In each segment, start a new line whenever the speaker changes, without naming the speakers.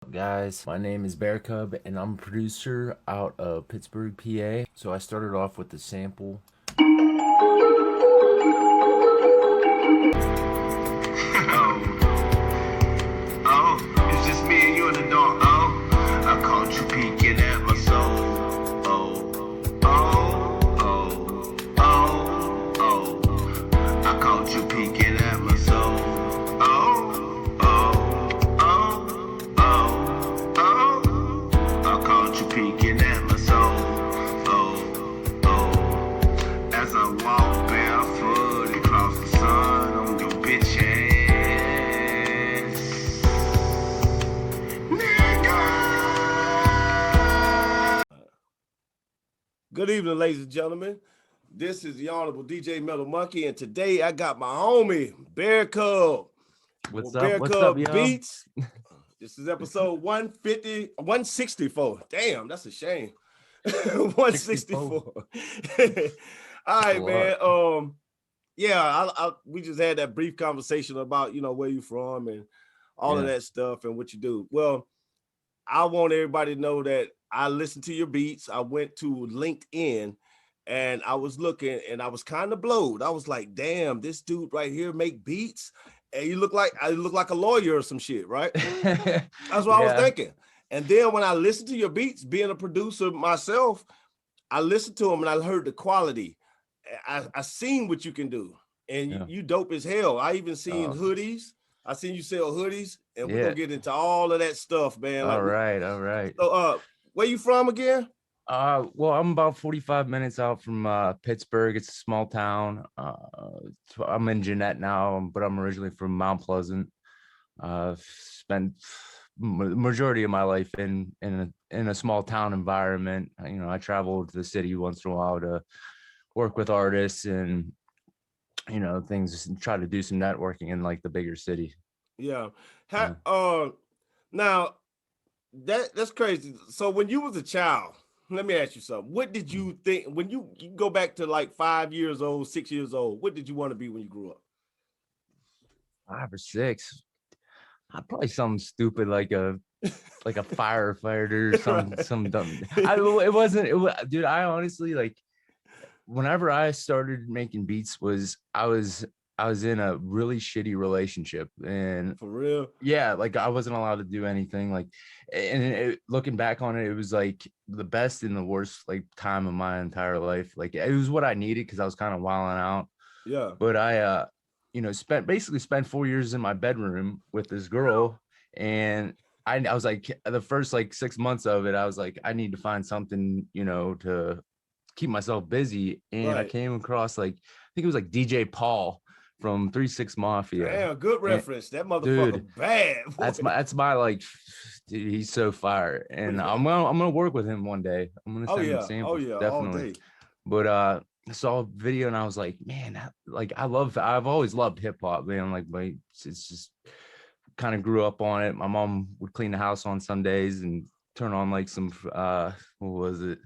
Guys, my name is BearCub and I'm a producer out of Pittsburgh, PA. So I started off with the sample.
It's just me and you in the dark. I caught you peeking at my soul. I caught you peeking at my soul. I caught you peeking at my soul. As I walk barefoot across the sun on your bitch ass.
Good evening, ladies and gentlemen. This is the Honorable DJ Metal Monkey, and today I got my homie BearCub.
What's
up?
What's up, y'all?
Beats. This is episode 164. Damn, that's a shame. 164. All right, man. We just had that brief conversation about where you from and all of that stuff and what you do. Well, I want everybody to know that I listened to your beats. I went to LinkedIn and I was looking and I was kind of blowed. I was like, damn, this dude right here make beats. And I look like a lawyer or some shit, right? That's what I was thinking. And then when I listened to your beats, being a producer myself, I listened to them and I heard the quality. I seen what you can do. And you dope as hell. I even seen hoodies. I seen you sell hoodies, and we're gonna get into all of that stuff, man.
All right.
So where you from again?
Well, I'm about 45 minutes out from Pittsburgh. It's a small town. I'm in Jeanette now, but I'm originally from Mount Pleasant. Spent majority of my life in a small town environment. I travel to the city once in a while to work with artists and things, try to do some networking in like the bigger city.
Yeah. Now that's crazy. So when you was a child, let me ask you something. What did you think when you go back to like 5 years old, 6 years old? What did you want to be when you grew up?
5 or 6. Probably something stupid like a firefighter or some dumb. Dude, I honestly, like, whenever I started making beats I was in a really shitty relationship, and
for real,
like I wasn't allowed to do anything, like, and looking back on it, it was like the best and the worst like time of my entire life. Like, it was what I needed because I was kind of wilding out.
Yeah.
But I spent 4 years in my bedroom with this girl, and I was like, the first like 6 months of it, I was like, I need to find something, to keep myself busy. And I came across, like, I think it was like DJ Paul from 3 6 Mafia.
Damn, good reference. That motherfucker, dude, bad.
That's my like, dude, he's so fire. And I'm gonna work with him one day. I'm gonna send him samples, definitely. But I saw a video and I was like, man, like I've always loved hip hop, man. Like, it's just kind of grew up on it. My mom would clean the house on Sundays and turn on like some what was it?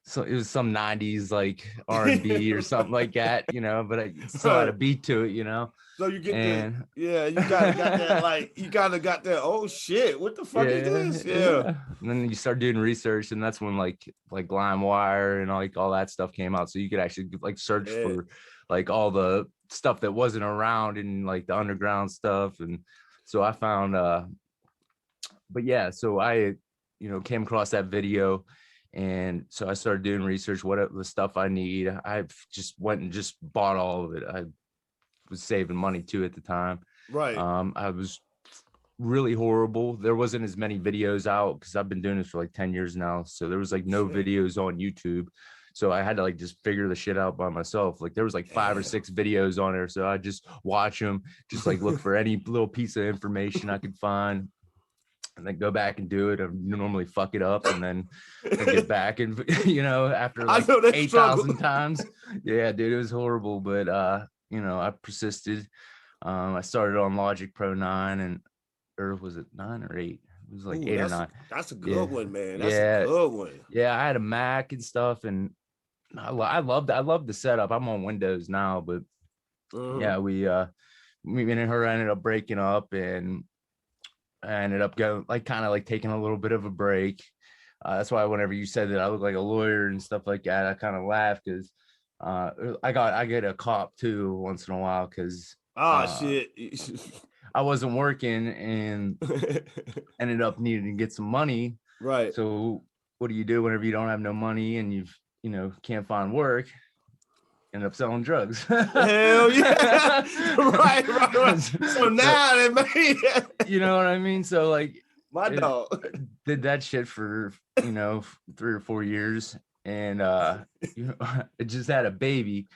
So it was some 90s like R&B or something like that, but I still had a beat to it,
So you get you got that, like, you got that, oh shit, what the fuck is this? Yeah.
And then you start doing research, and that's when like LimeWire and like all that stuff came out, so you could actually like search for like all the stuff that wasn't around and like the underground stuff. And so I found so I came across that video. And so I started doing research, what the stuff I need. I just went and just bought all of it. I was saving money too at the time.
Right.
I was really horrible. There wasn't as many videos out because I've been doing this for like 10 years now. So there was like no videos on YouTube. So I had to like just figure the shit out by myself. Like there was like 5 or 6 videos on there. So I just watch them, just like look for any little piece of information I could find, and then go back and do it. I normally fuck it up and then I get back and after like 8,000 times. Yeah, dude, it was horrible. But I persisted. I started on Logic Pro 9, or was it 9 or 8? It was like 8 or 9.
That's a good one, man. That's a good one.
Yeah, I had a Mac and stuff, and I loved the setup. I'm on Windows now, but me and her ended up breaking up, and I ended up going like kind of like taking a little bit of a break. That's why whenever you said that I look like a lawyer and stuff like that, I kind of laughed because I get a cop too once in a while because
shit.
I wasn't working and ended up needing to get some money.
Right.
So what do you do whenever you don't have no money and can't find work? End up selling drugs.
Hell yeah. right. So now they made it.
You know what I mean? So like
my dog
did that shit for 3 or 4 years and it just had a baby.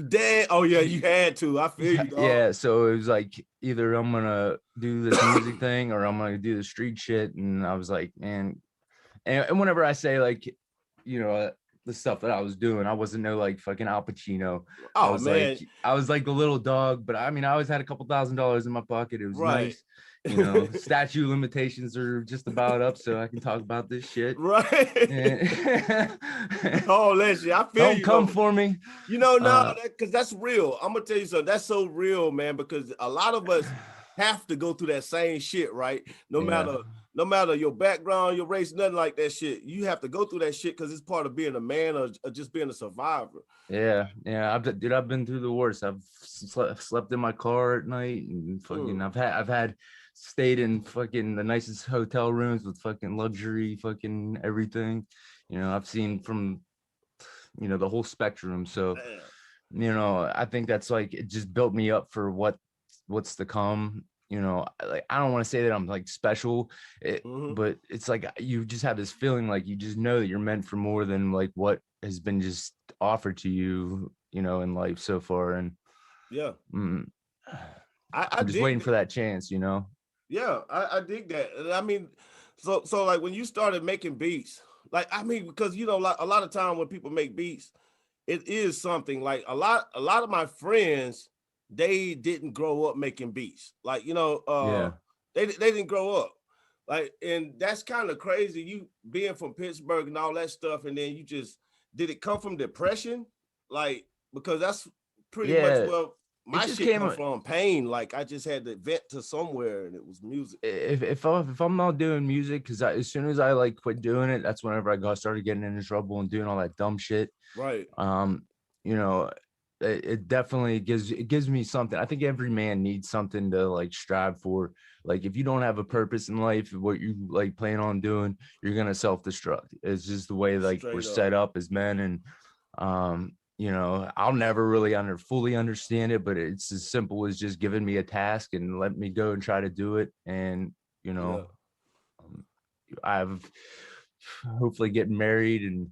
Dad, oh yeah, you had to. I feel you, dog.
Yeah, so it was like either I'm gonna do this music thing or I'm gonna do the street shit. And I was like, man, and whenever I say like, the stuff that I was doing, I wasn't no like fucking Al Pacino.
Oh,
I was
man.
like, I was like the little dog, but I mean, I always had a couple $1,000s in my pocket. It was
right.
Nice. Statute limitations are just about up, so I can talk about this shit.
Right. Oh, that shit. I feel
Don't
you.
come for me.
Because that's real. I'm gonna tell you something. That's so real, man. Because a lot of us have to go through that same shit, right? No matter your background, your race, nothing like that shit. You have to go through that shit because it's part of being a man or just being a survivor.
Yeah. I've been through the worst. I've slept in my car at night and fucking. I've had stayed in fucking the nicest hotel rooms with fucking luxury, fucking everything. I've seen from, the whole spectrum. So, I think that's like it just built me up for what's to come. Like I don't want to say that I'm like special, but it's like you just have this feeling like you just know that you're meant for more than like what has been just offered to you, in life so far. And
yeah,
I'm just waiting for that chance,
Yeah, I dig that. I mean, so like when you started making beats, like I mean, because like a lot of time when people make beats, it is something like a lot of my friends. They didn't grow up making beats. Like, they didn't grow up. Like, and that's kind of crazy. You being from Pittsburgh and all that stuff. And then did it come from depression? Like, because that's pretty much where my shit came from, pain. Like I just had to vent to somewhere and it was music.
If I'm not doing music, because as soon as I like quit doing it, that's whenever I started getting into trouble and doing all that dumb shit.
Right.
It definitely gives me something. I think every man needs something to like strive for. Like if you don't have a purpose in life, what you like plan on doing, you're gonna self-destruct. It's just the way like we're set up as men. And I'll never really fully understand it, but it's as simple as just giving me a task and let me go and try to do it. And I've hopefully getting married and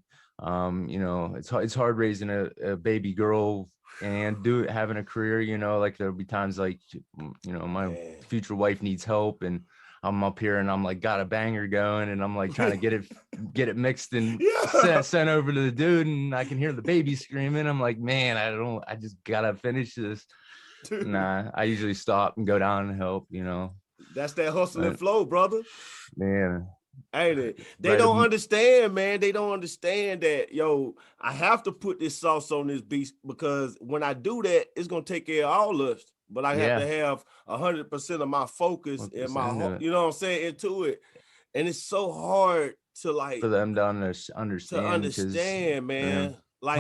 it's hard raising a baby girl and having a career, like there'll be times like, my future wife needs help and I'm up here and I'm like, got a banger going and I'm like trying to get it mixed and sent over to the dude and I can hear the baby screaming. I'm like, man, I just gotta finish this. Dude. Nah, I usually stop and go down and help,
That's that hustle and flow, brother.
Man.
Ain't it? They don't understand, man. They don't understand that, I have to put this sauce on this beast because when I do that, it's gonna take care of all of us. But I have to have 100% of my focus and my heart, you know what I'm saying, into it. And it's so hard to like
for them to understand,
man. Like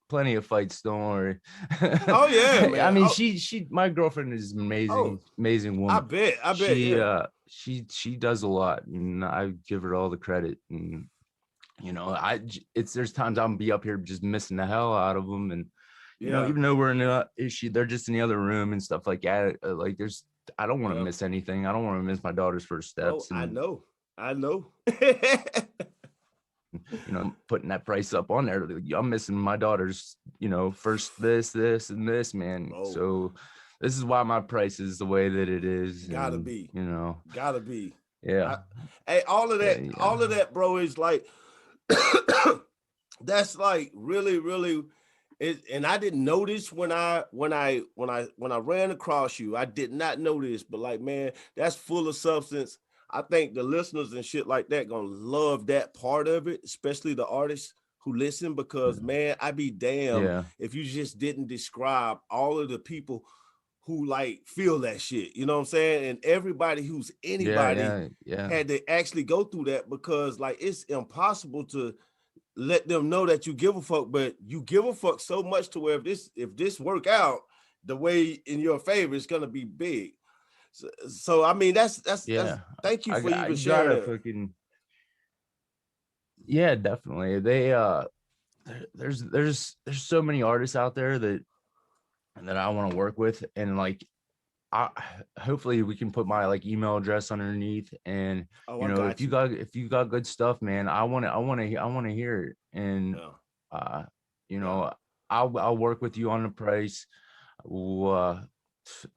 plenty of fights, don't worry.
Oh yeah, man.
I mean, my girlfriend is amazing, amazing woman.
I bet.
She does a lot and I give her all the credit. And there's times I'm be up here just missing the hell out of them. And even though we're in they're just in the other room and stuff like that. Like I don't want to miss anything. I don't want to miss my daughter's first steps.
Oh, I know.
Putting that price up on there. I'm missing my daughter's, first this and this, man. Oh. So this is why my price is the way that it is.
Gotta be. Gotta be.
Yeah.
All of that, bro, is like that's like really, really. And I didn't know this when I ran across you. I did not know this, but like, man, that's full of substance. I think the listeners and shit like that gonna love that part of it, especially the artists who listen, because man, I be damned if you just didn't describe all of the people who like feel that shit. You know what I'm saying? And everybody who's anybody had to actually go through that, because like it's impossible to let them know that you give a fuck, but you give a fuck so much to where if this work out the way in your favor, it's gonna be big. So I mean that's thank you for even sharing that.
Fucking, yeah, definitely. They there's so many artists out there that I want to work with, and like hopefully we can put my like email address underneath, and you know, if you got good stuff, man, I want to hear it, and you know, I'll work with you on the price.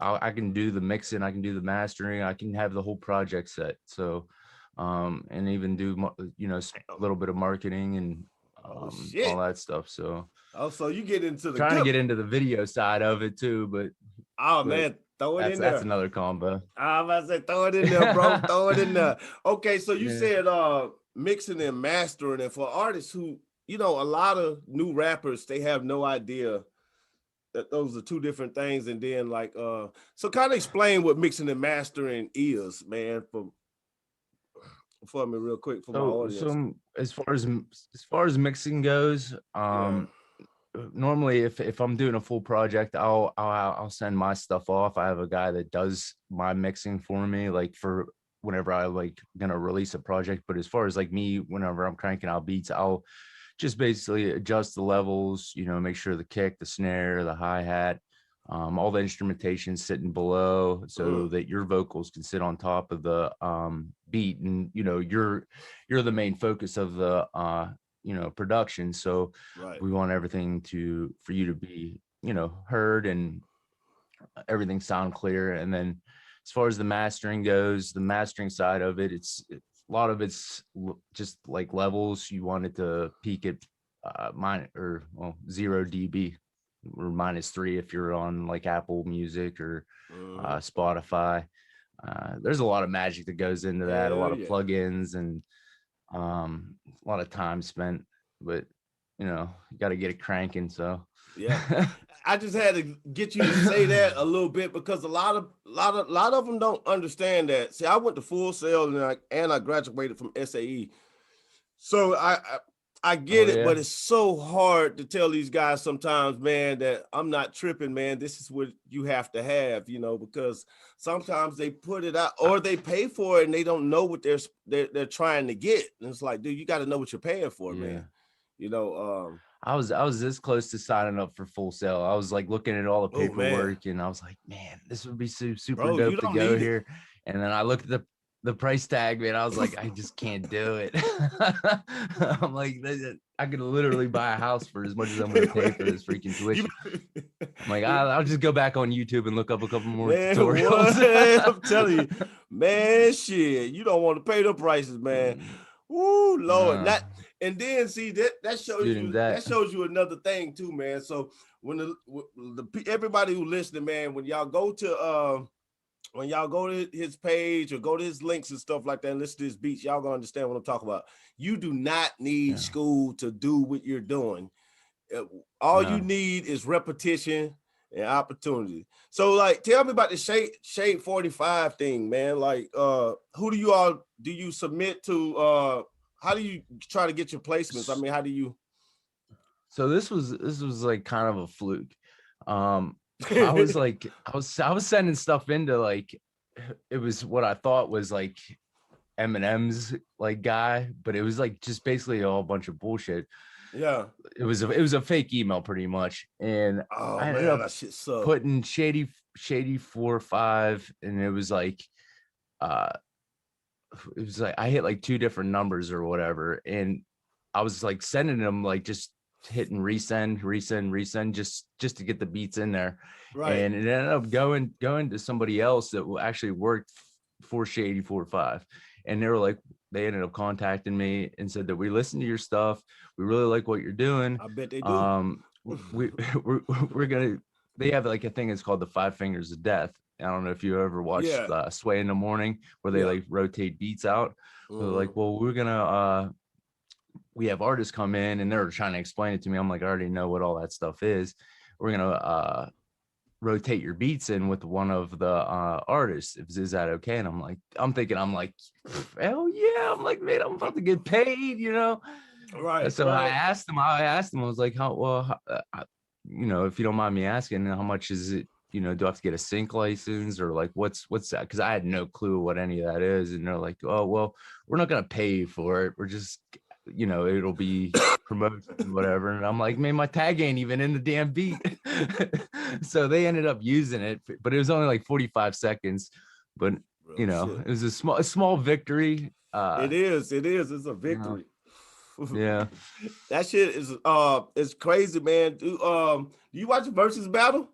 I can do the mixing, I can do the mastering, I can have the whole project set. So and even do, you know, a little bit of marketing and all that stuff. So
so you get into
trying to get into the video side of it too, but
man, throw it in there.
That's another combo.
I'm about to say, throw it in there, bro. Throw it in there. Okay, so you said mixing and mastering, and for artists who, you know, a lot of new rappers, they have no idea that those are two different things. And then like so kind of explain what mixing and mastering is, man, for me real quick for my audience.
So as far as mixing goes, normally if I'm doing a full project, I'll send my stuff off. I have a guy that does my mixing for me, like for whenever I like gonna release a project. But as far as like me, whenever I'm cranking out beats, I'll just basically adjust the levels, you know, make sure the kick, the snare, the hi-hat, all the instrumentation sitting below, so that your vocals can sit on top of the beat, and you know, you're the main focus of the you know, production. So we want everything for you to be, you know, heard and everything sound clear. And then as far as the mastering goes, the mastering side of it, it's a lot of it's just like levels. You want it to peak at 0 dB or -3 if you're on like Apple Music or Spotify. There's a lot of magic that goes into that, a lot of plugins, and a lot of time spent, but you know, you got to get it cranking. So
I just had to get you to say that a little bit, because a lot of them don't understand that. See, I went to Full Sail and I graduated from SAE, so I get it, but it's so hard to tell these guys sometimes, man, that I'm not tripping, man. This is what you have to have, you know, because sometimes they put it out or they pay for it and they don't know what they're trying to get. And it's like, dude, you got to know what you're paying for, man. You know,
I was this close to signing up for Full Sail. I was like looking at all the paperwork, and I was like, man, this would be super dope to go here. And then I looked at the price tag, man. I was like, I just can't do it. I'm like, I could literally buy a house for as much as I'm going to pay for this freaking tuition. I'm like, I'll just go back on YouTube and look up a couple more tutorials.
I'm telling you, man, shit, you don't want to pay the prices, man. Ooh, Lord. And then see that shows you another thing too, man. So when the everybody who listening, man, when y'all go to his page or go to his links and stuff like that and listen to his beats, y'all gonna understand what I'm talking about. You do not need school to do what you're doing. All you need is repetition and opportunity. So like, tell me about the Shade 45 thing, man. Like, who do you submit to? How do you try to get your placements? I mean, how do you?
So this was like kind of a fluke. I was sending stuff into like, it was what I thought was like Eminem's like guy, but it was like just basically a whole bunch of bullshit.
Yeah,
it was a fake email pretty much, and I ended up
that shit sucked.
Putting shady 45, and it was like I hit like 2 different numbers or whatever, and I was like sending them like just hitting resend just to get the beats in there, and it ended up going to somebody else that actually worked for Shady 45, and they ended up contacting me and said that we listened to your stuff, we really like what you're doing.
I bet they do.
We're gonna, they have like a thing, it's called the 5 Fingers of Death. I don't know if you ever watched Sway in the Morning, where they like rotate beats out. They're like, well, we're gonna we have artists come in, and they're trying to explain it to me. I'm like, I already know what all that stuff is. We're gonna rotate your beats in with one of the artists. Is that okay? And I'm thinking, hell yeah. I'm like, man, I'm about to get paid, you know?
Right.
So
right.
I asked him, I was like, you know, if you don't mind me asking, how much is it? You know, do I have to get a sync license or like what's that? Because I had no clue what any of that is. And they're like, oh, well, we're not gonna pay you for it. We're just, you know, it'll be promotion, whatever. And I'm like, man, my tag ain't even in the damn beat. So they ended up using it, but it was only like 45 seconds. But you know, it was a small victory.
It is. It's a
You know,
victory.
yeah.
That shit is crazy, man. Do you watch Versus Battle?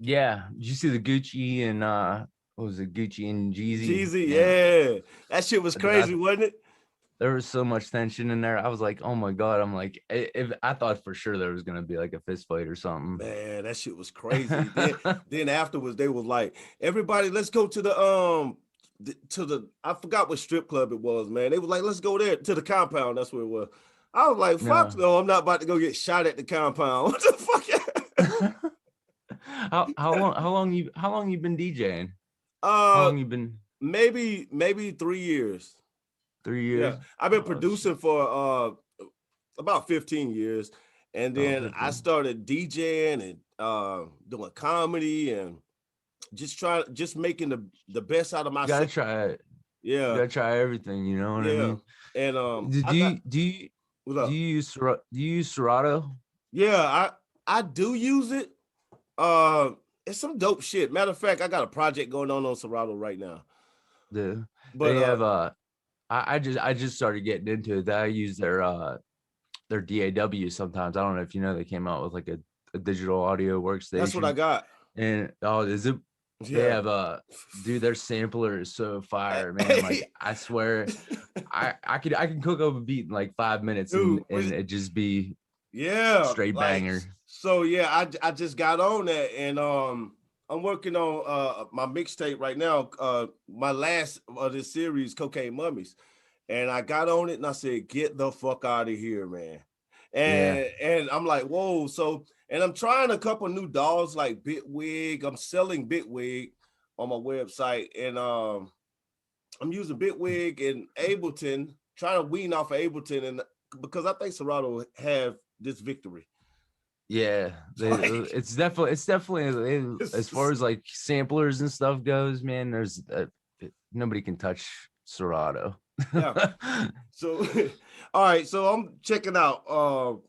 Yeah. Did you see the Gucci and what was it, Gucci and Jeezy?
Jeezy, yeah. That shit was crazy, wasn't it?
There was so much tension in there. I was like, oh my God. I'm like, if I thought for sure there was gonna be like a fist fight or something.
Man, that shit was crazy. then afterwards, they was like, everybody, let's go to the I forgot what strip club it was, man. They was like, let's go there to the compound. That's where it was. I was like, fuck no, I'm not about to go get shot at the compound. What the fuck?
how long you been DJing? How long you been?
Maybe 3 years.
3 years.
Yeah, I've been producing for about 15 years, and then I started DJing and doing comedy and just making the best out of myself.
You gotta try it.
Yeah,
you gotta try everything. You know what I mean?
And
do you use Serato?
Yeah, I do use it. It's some dope shit. Matter of fact, I got a project going on Serato right now.
Yeah,
but
they have I just started getting into it. I use their DAW sometimes. I don't know if you know, they came out with like a digital audio workstation.
That's what I got.
And is it? Yeah. They have dude, their sampler is so fire, man. Like I swear, I can cook up a beat in like 5 minutes, dude, and it just be straight banger.
So yeah, I just got on that, and I'm working on my mixtape right now. My last of this series, Cocaine Mummies, and I got on it and I said, "Get the fuck out of here, man!" And I'm like, "Whoa!" So, and I'm trying a couple new dolls like Bitwig. I'm selling Bitwig on my website, and I'm using Bitwig and Ableton, trying to wean off of Ableton, and because I think Serato have this victory.
Yeah, it's definitely as far as like samplers and stuff goes, man. There's nobody can touch Serato.
Yeah. So, all right. So I'm checking out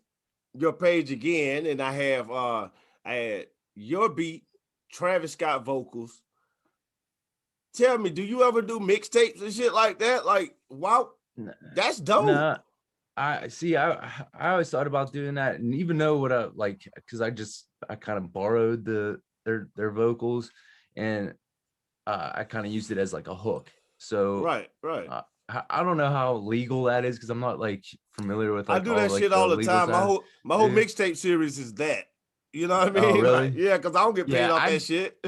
your page again, and I had your beat, Travis Scott vocals. Tell me, do you ever do mixtapes and shit like that? Like, wow, that's dope.
Nah. I always thought about doing that, and even though what I like, because I kind of borrowed their vocals, and I kind of used it as like a hook. So
right.
I don't know how legal that is because I'm not like familiar with. Like,
I do that shit all the time. My whole mixtape series is that. You know what I mean?
Oh, really?
Like, yeah, because I don't get paid off that shit.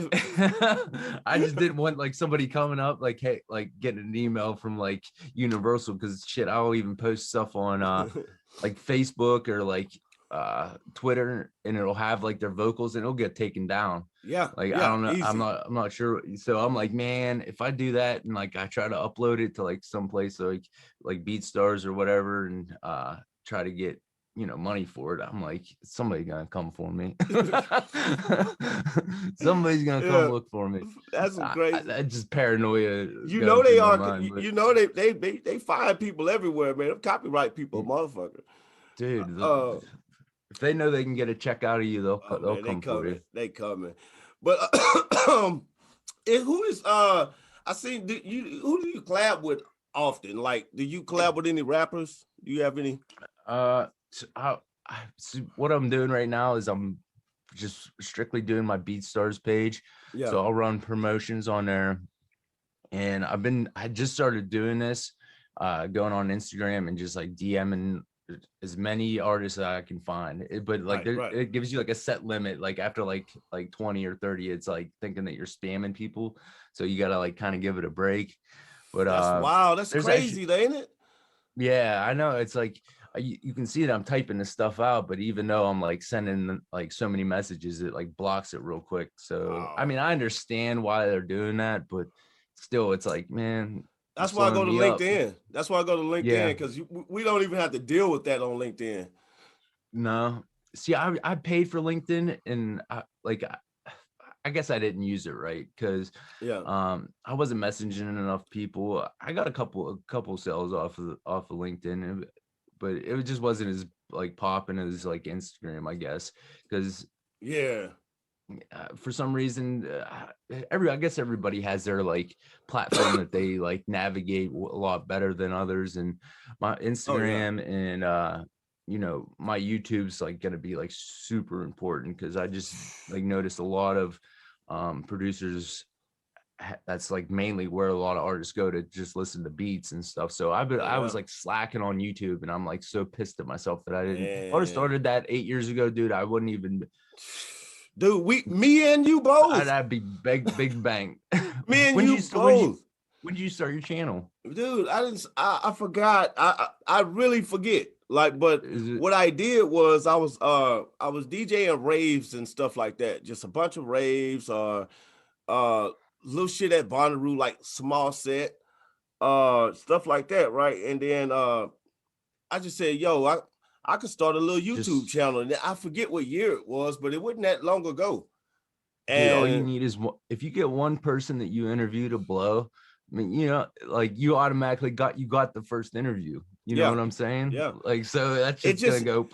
I just didn't want like somebody coming up like, hey, like getting an email from like Universal, because shit, I'll even post stuff on like Facebook or like Twitter, and it'll have like their vocals and it'll get taken down.
Yeah.
Like I don't know, easy. I'm not sure. So I'm like, man, if I do that and like I try to upload it to like someplace like BeatStars or whatever, and try to get money for it, I'm like, somebody's gonna come for me. Somebody's gonna come look for me.
That's great.
That's just paranoia.
They are. Mind, they find people everywhere, man. Copyright people, motherfucker.
Dude, if they know they can get a check out of you, they'll come for you.
They coming. But who is I see? Who do you collab with often? Like, do you collab with any rappers? Do you have any?
What I'm doing right now is I'm just strictly doing my BeatStars page. Yeah. So I'll run promotions on there, and I just started doing this, going on Instagram and just like DMing as many artists that I can find. But like it gives you like a set limit. Like after like 20 or 30, it's like thinking that you're spamming people. So you gotta like kind of give it a break. But
wow, that's crazy, ain't it?
Yeah, I know. It's like you can see that I'm typing this stuff out, but even though I'm like sending like so many messages, it like blocks it real quick. So I mean, I understand why they're doing that, but still, it's like, man,
that's why I go to LinkedIn.
Up.
That's why I go to LinkedIn, because we don't even have to deal with that on LinkedIn.
No, see, I paid for LinkedIn, and I guess I didn't use it right because I wasn't messaging enough people. I got a couple sales off of LinkedIn, but it just wasn't as like popping as like Instagram, I guess, because for some reason I guess everybody has their like platform that they like navigate a lot better than others, and my Instagram and you know, my YouTube's like going to be like super important because I just like noticed a lot of producers, that's like mainly where a lot of artists go to just listen to beats and stuff. So I was like slacking on YouTube, and I'm like so pissed at myself that I didn't. If I started that 8 years ago, dude, I wouldn't even.
Dude, me and you both.
I'd be big bang.
Me and you both.
When did you start your channel?
Dude, I forgot. I really forget. Like, but what I did was I was DJing raves and stuff like that. Just a bunch of raves, little shit at Bonnaroo, like small set, stuff like that, right? And then I just said, yo, I could start a little YouTube channel. And I forget what year it was, but it wasn't that long ago. And
dude, all you need is if you get one person that you interview to blow, I mean, you know, like you automatically got the first interview. You know what I'm saying?
Yeah.
Like, so that's just gonna go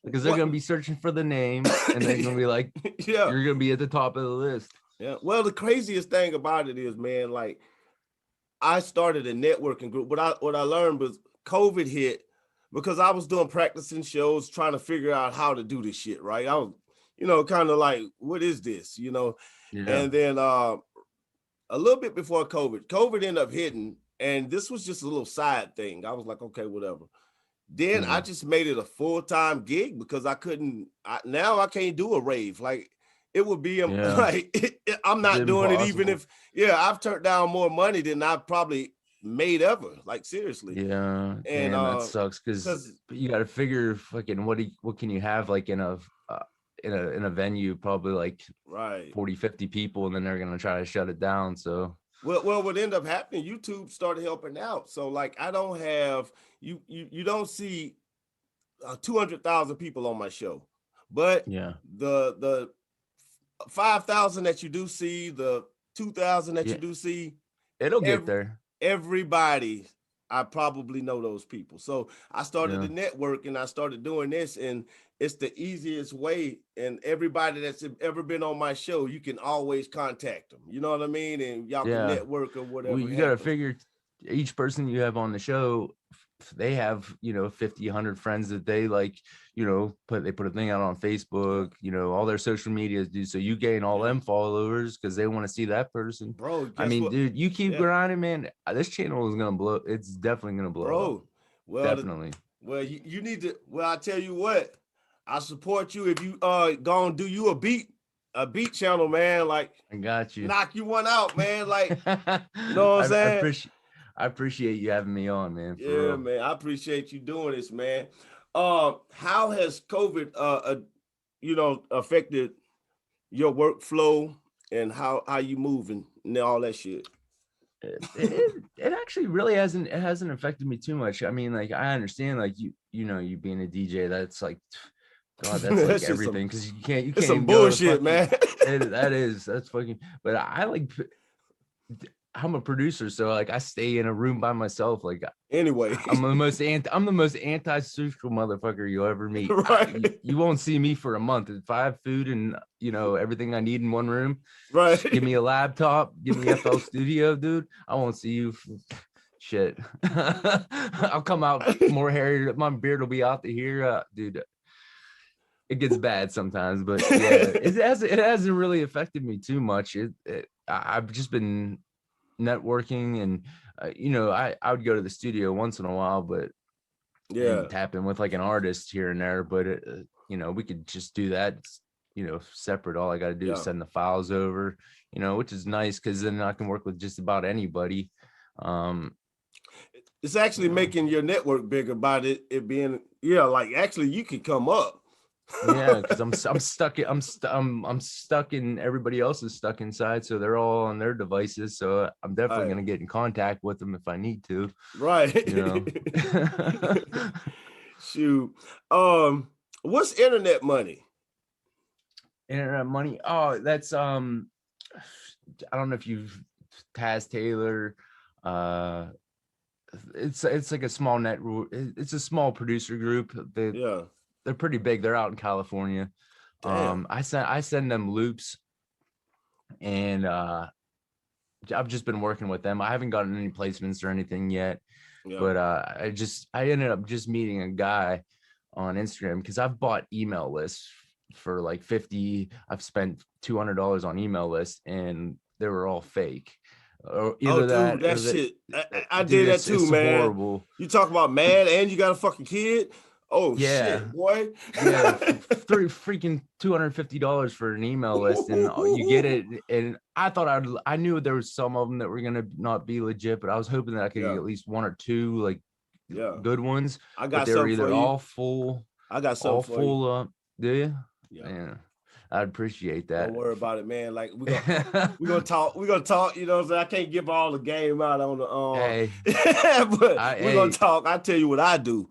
because they're gonna be searching for the name, and they're gonna be like, you're gonna be at the top of the list.
Yeah. Well, the craziest thing about it is, man, like I started a networking group. What I learned was COVID hit because I was doing practicing shows, trying to figure out how to do this shit, right? I was, you know, kind of like, what is this, you know? And then a little bit before COVID ended up hitting, and this was just a little side thing. I was like, okay, whatever. Then I just made it a full-time gig because now I can't do a rave. Like it would be like, I'm not doing it even if, I've turned down more money than I've probably made ever. Like seriously.
Yeah. And that sucks because you got to figure fucking what can you have like in a venue, probably like 40, 50 people, and then they're going to try to shut it down. So
well, what ended up happening, YouTube started helping out. So like, I don't have, you don't see 200,000 people on my show, but the 5,000 that you do see, the 2,000 that you do see,
it'll get there.
Everybody, I probably know those people. So I started the network, and I started doing this, and it's the easiest way. And everybody that's ever been on my show, you can always contact them. You know what I mean? And y'all can network or whatever.
Well, you got to figure each person you have on the show, they have, you know, 50, 100 friends that they like, you know, they put a thing out on Facebook, you know, all their social medias, dude. So you gain all them followers because they want to see that person.
Bro,
I mean, dude, you keep grinding, man. This channel is gonna blow. It's definitely gonna blow.
Bro, well,
definitely.
You need to. Well, I tell you what, I support you if you gonna do you a beat channel, man. Like
I got you.
Knock you one out, man. Like you know what I'm saying?
I appreciate you having me on, man.
Yeah, man. I appreciate you doing this, man. How has COVID, you know, affected your workflow and how you moving and all that shit?
It actually really hasn't affected me too much. I mean, like I understand, like you know, you being a DJ, that's like, God, that's like everything because you can't.
It's some bullshit, man.
That's fucking. But I like. I'm a producer, so like I stay in a room by myself. Like
anyway,
I'm the most anti-social motherfucker you'll ever meet.
Right.
You won't see me for a month. If I have food and, you know, everything I need in one room,
right?
Give me a laptop, give me FL Studio, dude. I won't see you. Shit. I'll come out more hairy. My beard will be out to here, dude. It gets bad sometimes, but yeah, it hasn't really affected me too much. I've just been networking, and you know, I would go to the studio once in a while, but tap in with like an artist here and there. But you know, we could just do that, you know, separate. All I got to do is send the files over, you know, which is nice because then I can work with just about anybody.
it's actually making your network bigger by it being, yeah, like actually you can come up.
Yeah, because I'm stuck in everybody else is stuck inside, so they're all on their devices. So I'm definitely
Right.
gonna get in contact with them if I need to.
Right.
You know.
Shoot. What's internet money?
Internet money. Oh, that's I don't know if you've Taz Taylor. It's like a small it's a small producer group.
Yeah.
They're pretty big. They're out in California.
Damn.
I send them loops, and I've just been working with them. I haven't gotten any placements or anything yet,
Yeah.
but I ended up just meeting a guy on Instagram because I've bought email lists for like 50. I've spent $200 on email lists, and they were all fake. Or either
dude, that shit. I did that too, man.
Horrible.
You talk about mad and you got a fucking kid. Oh
yeah,
shit, boy.
Yeah, freaking $250 for an email list, and you get it. And I knew there was some of them that were gonna not be legit, but I was hoping that I could get at least one or two like good ones.
I got
but they were either all
full. I got
all full. Do you?
Yeah.
I'd appreciate that.
Don't worry about it, man. Like we're gonna talk. You know what I'm saying? I can't give all the game out on the
hey,
but we're gonna talk. I tell you what I do.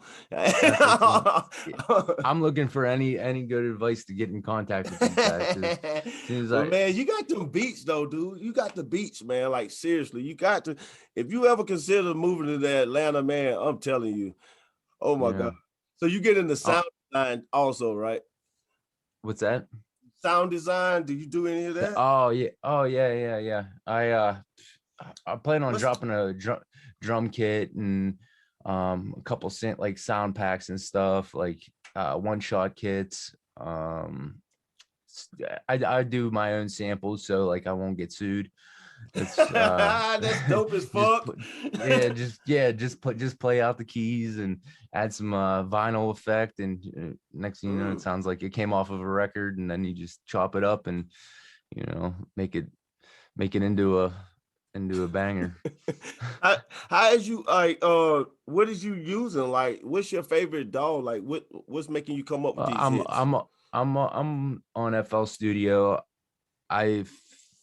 I'm looking for any good advice to get in contact with you guys.
Man, you got them beats though, dude. You got the beats, man. Like seriously, you got to. If you ever consider moving to the Atlanta, man, I'm telling you. Oh my God. So you get into sound design also, right?
What's that?
Sound design, do you do any of that?
Oh yeah. I plan on dropping a drum kit and a couple like sound packs and stuff, like one-shot kits. I do my own samples, so like I won't get sued.
That's dope as fuck.
Just play out the keys and add some vinyl effect, and next thing you know, it sounds like it came off of a record, and then you just chop it up and make it into a banger.
How is you like what is you using? Like what's your favorite DAW? Like what's making you come up with these hits?
I'm on FL Studio. I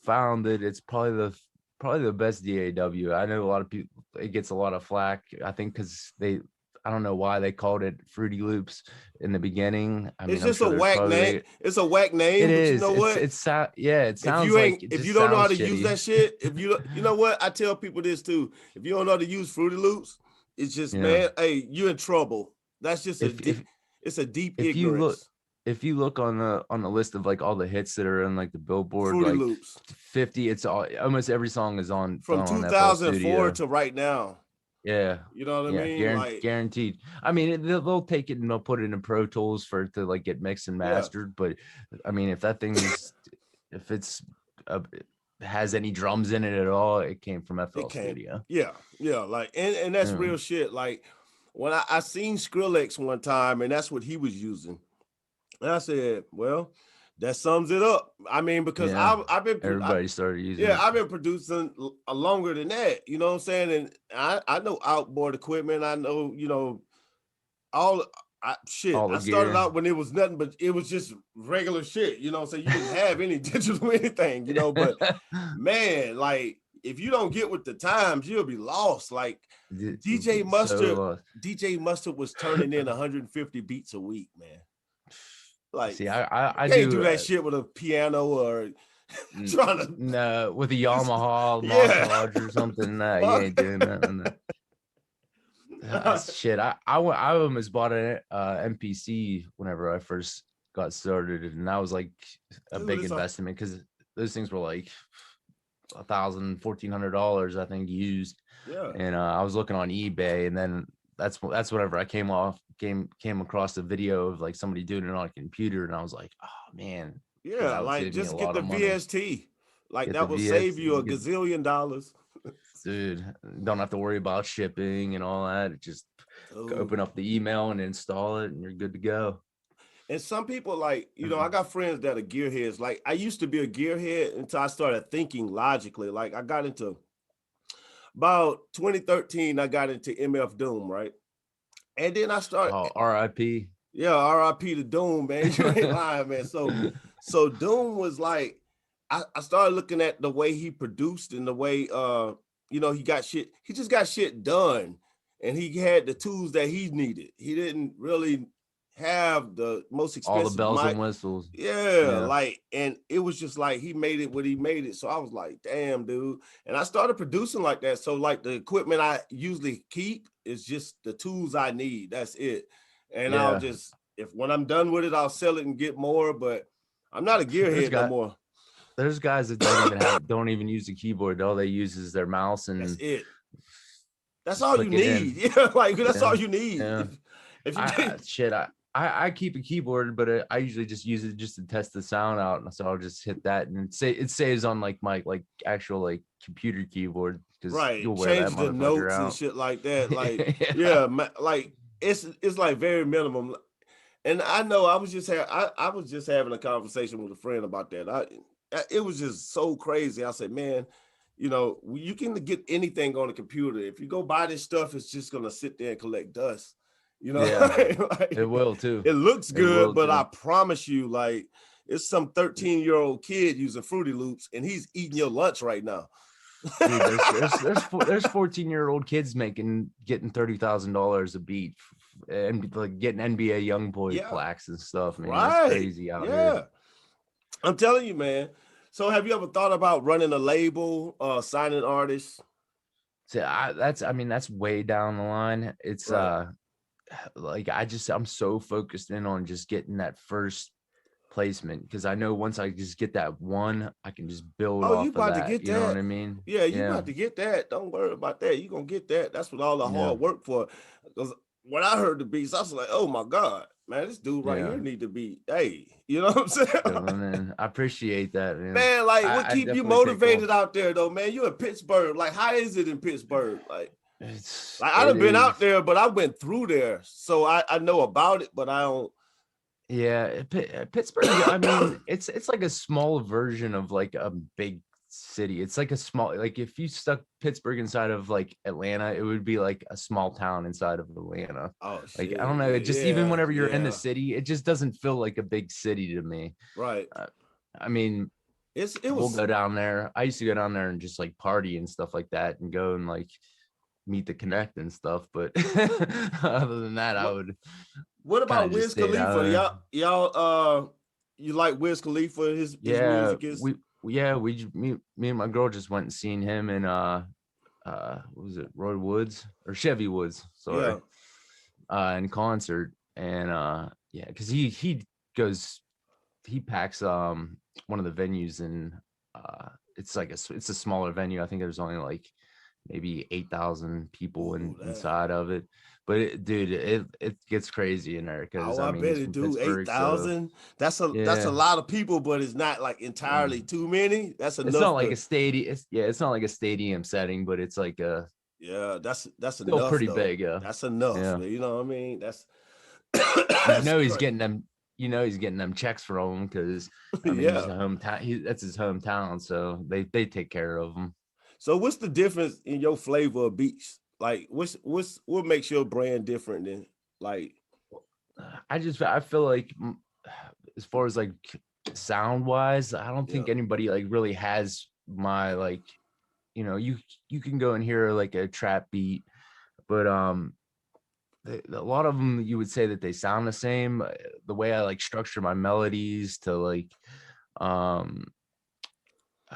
found that it's probably the best DAW. I know a lot of people, it gets a lot of flack, I think, because I don't know why they called it Fruity Loops in the beginning. I mean,
it's just a whack name. It's a whack name.
It is.
You know what?
It sounds
if you don't know how to use that shit, you know what? I tell people this too. If you don't know how to use Fruity Loops, it's just man, hey, you're in trouble. That's just it's a deep ignorance.
If you look on the list of like all the hits that are in like the Billboard
Fruity
like
Loops
50, it's almost every song is on
from 2004 to right now.
Yeah,
you know what I mean.
Guaranteed. I mean, they'll take it and they'll put it in Pro Tools for it to like get mixed and mastered. But I mean, if that thing is, if it's has any drums in it at all, it came from FL Studio.
Yeah, like and that's real shit. Like when I seen Skrillex one time, and that's what he was using. And I said, well, that sums it up. I mean, because
everybody started using
I've been producing longer than that, you know what I'm saying? And I know outboard equipment. I know, I started out when it was nothing, but it was just regular shit, you know what I'm saying? You didn't have any digital anything, but man, like if you don't get with the times, you'll be lost. Like DJ Mustard was turning in 150 beats a week, man. Like, see, I can't do that shit with a piano or trying to
with a Yamaha montage or something. No, you ain't doing that. Shit, I almost bought an MPC whenever I first got started, and that was like a big investment because those things were like $1,000, $1,400, I think, used.
Yeah, and
I was looking on eBay, and then that's whenever I came across a video of like somebody doing it on a computer, and I was like, oh man,
like just get the VST, like that will save you a gazillion dollars.
Dude, don't have to worry about shipping and all that. Just open up the email and install it, and you're good to go.
And some people, like, I got friends that are gearheads. Like, I used to be a gearhead until I started thinking logically. Like, I got into about 2013, I got into MF Doom, right? And then I started.
Oh, R.I.P.
Yeah, R.I.P. to Doom, man. You ain't lying, man. So Doom was like, I started looking at the way he produced and the way he just got shit done, and he had the tools that he needed. He didn't really have the most expensive
all the bells
mic.
and whistles.
Yeah, like, and it was just like he made it what he made it. So I was like, damn, dude. And I started producing like that. So like the equipment I usually keep is just the tools I need. That's it. And I'll just, when I'm done with it, I'll sell it and get more. But I'm not a gearhead no more.
There's guys that don't even use the keyboard. All they use is their mouse, and
that's it. That's all you need. Yeah, like that's all you need.
Yeah. I keep a keyboard, but I usually just use it just to test the sound out, and so I'll just hit that, and it saves on like my actual like computer keyboard, because you'll wear
change the notes out and shit like that. Like like it's like very minimum. And I know I was just having a conversation with a friend about that. It was just so crazy. I said, man, you can get anything on a computer. If you go buy this stuff, it's just gonna sit there and collect dust.
Like, it will too.
It looks good, but I promise you, like, it's some 13-year-old kid using Fruity Loops, and he's eating your lunch right now.
Dude, there's 14-year-old kids getting $30,000 a beat, and like getting NBA young boy plaques and stuff. Man, that's crazy out here.
I'm telling you, man. So have you ever thought about running a label, signing artists?
So that's way down the line. It's like I'm so focused in on just getting that first placement, because I know once I just get that one, I can just build off
you
of
about
that.
To get
you
that.
Know what I mean?
Yeah, you about to get that. Don't worry about that. You're gonna get that. That's what all the hard work for. Because when I heard the beats, I was like, oh my God, man, this dude right here need to be, hey, you know what I'm saying?
Man, I appreciate that, man.
Man, like, what keep you motivated out there though, man? You in Pittsburgh. Like, how is it in Pittsburgh? Like I done been out there, but I went through there, so I know about it, but I don't.
Yeah, Pittsburgh. I mean, it's like a small version of like a big city. It's like a small, like if you stuck Pittsburgh inside of like Atlanta, it would be like a small town inside of Atlanta.
Oh,
like I don't know. It just even whenever you're in the city, it just doesn't feel like a big city to me.
Right.
I mean, we'll go down there. I used to go down there and just like party and stuff like that, and go and like meet the Connect and stuff. But other than that, I would.
What about Wiz Khalifa? Y'all, you like Wiz Khalifa? His music is.
Me and my girl just went and seen him in what was it, Roy Woods or Chevy Woods? Sorry, in concert, and because he packs one of the venues, and it's a smaller venue. I think there's only like maybe 8,000 people inside of it. But it gets crazy in there, because
I bet it do. 8,000. So that's a lot of people, but it's not like entirely too many. That's enough.
It's not like a stadium. It's not like a stadium setting, but it's like a
that's
still
enough.
Pretty big. Yeah,
that's enough. Yeah. You know what I mean? That's
he's getting them. He's getting them checks from him, because he's a hometown. That's his hometown, so they take care of him.
So what's the difference in your flavor of beats? Like, what makes your brand different than like?
I feel like, as far as like sound wise, I don't think anybody like really has my like, you can go and hear like a trap beat, but a lot of them you would say that they sound the same. The way I like structure my melodies to like,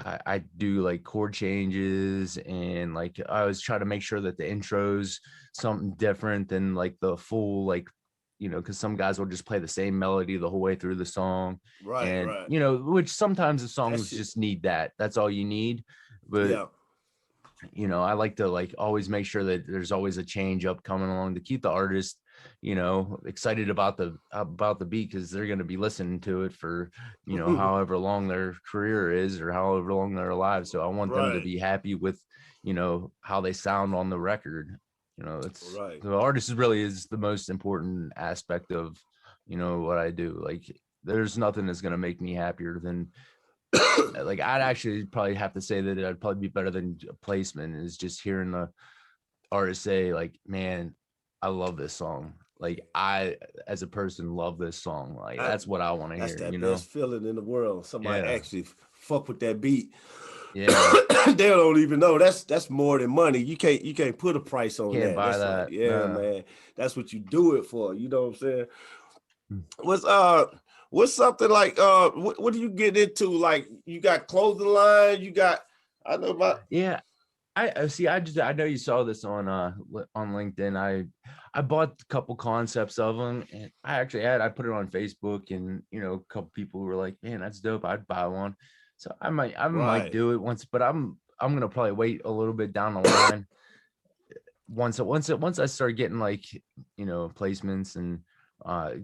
I do like chord changes, and like I always try to make sure that the intro's something different than like the full, like, because some guys will just play the same melody the whole way through the song, right? Which sometimes the songs just need that. That's all you need. But I like to like always make sure that there's always a change up coming along to keep the artist excited about the beat, because they're going to be listening to it for however long their career is, or however long they're alive. So I want them to be happy with how they sound on the record. It's the artist is the most important aspect of what I do. Like, there's nothing that's going to make me happier than like I'd actually probably have to say that I'd probably be better than a placement is just hearing the artist say like, man, I love this song. Like I, as a person, love this song. Like that's what I want to
That's
hear.
that
You know?
best feeling in the world. Somebody
Yeah.
actually fuck with that beat.
Yeah.
They don't even know. That's more than money. You can't put a price on
Can't
that.
buy
That's
that.
like, yeah,
Nah.
man. That's what you do it for. You know what I'm saying?
Mm.
What's something like what do you get into? Like you got clothing line, you got I know about
Yeah. I see. I know you saw this on LinkedIn. I bought a couple concepts of them, and I put it on Facebook, and you know, a couple people were like, "Man, that's dope. I'd buy one." So I might
right.
do it once, but I'm gonna probably wait a little bit down the line. Once I start getting like, you know, placements and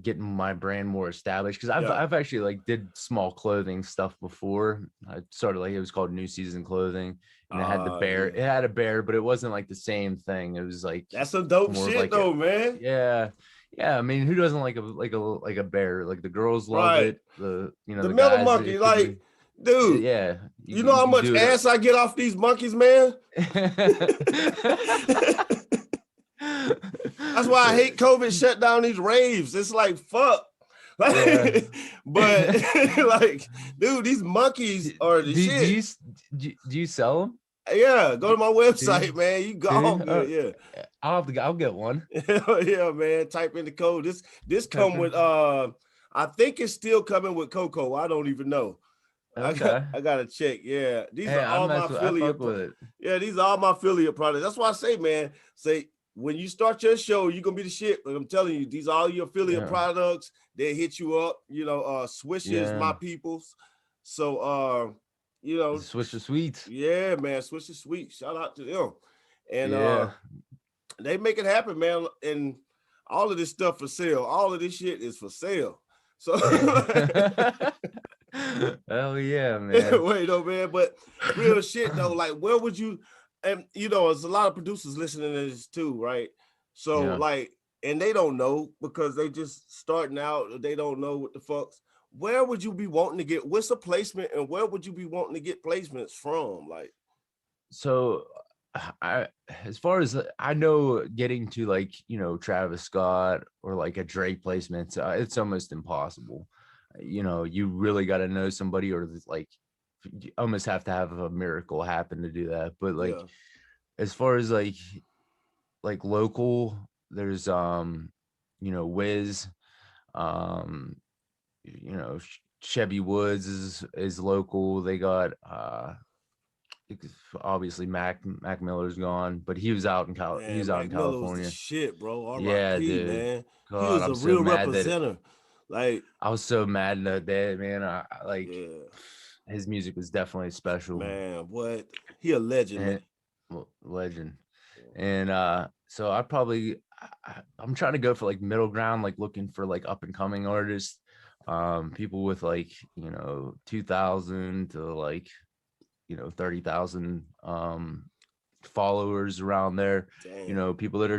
getting my brand more established, because
Yeah.
I've actually like did small clothing stuff before. I started like, it was called New Season Clothing, and it had the bear.
Yeah.
It had a bear, but it wasn't like the same thing. It was like
That's some dope
more
shit
like
though, man.
yeah. I mean, who doesn't like a bear? Like the girls love
Right.
it. The
The
the
metal
guys,
monkey,
it could
like,
be
dude,
yeah.
you know
You
how
could
much
do
ass I get off these monkeys, man?
it.
That's why I hate COVID shut down these raves. It's like fuck. Like,
Yeah.
but like, dude, these monkeys are the shit.
Do you sell them?
Yeah, go to my website,
you?
man. You
Do
go
you?
good, yeah.
I'll get one.
Yeah, man. Type in the code. This come with I think it's still coming with Coco. I don't even know.
Okay.
I gotta check. Yeah, these
Hey,
are all my
I
affiliate.
fuck with it.
Yeah, these are all my affiliate products. That's why I say, man, say when you start your show, you're gonna be the shit. But I'm telling you, these are all your affiliate
Yeah.
products. They hit you up. You know, Swishes,
Yeah.
my peoples. So you know,
Switch the sweets.
yeah, man, Swishes Sweet. Shout out to them. And
Yeah.
they make it happen, man. And all of this stuff for sale. All of this shit is for sale. So
Hell yeah, man.
wait, no, man. But real shit though, like where would you and you know, there's a lot of producers listening to this too, right? So
Yeah.
like, and they don't know because they just starting out, they don't know what the fuck's. Where would you be wanting to get what's a placement and where would you be wanting to get placements from? Like,
So as far as I know, getting to like, you know, Travis Scott or like a Drake placement, it's almost impossible. You know, you really got to know somebody, or like you almost have to have a miracle happen to do that. But like,
yeah,
as far as like local, there's you know, Wiz, um you know, Chevy Woods is local. They got obviously Mac Miller's gone, but he was out in he
man,
was out in
Mac Miller was the
California.
shit, bro.
Yeah,
R.I.P.
dude.
man. He
God,
was
I'm
a
so
real
mad that
representative. Like,
I was so mad that day, man. I like
yeah,
his music was definitely special.
man, what he a legend, man.
And legend. And so I'm trying to go for like middle ground, like looking for like up and coming artists, people with like, you know, 2,000 to like, you know, 30,000 followers around there.
Damn.
You know, people that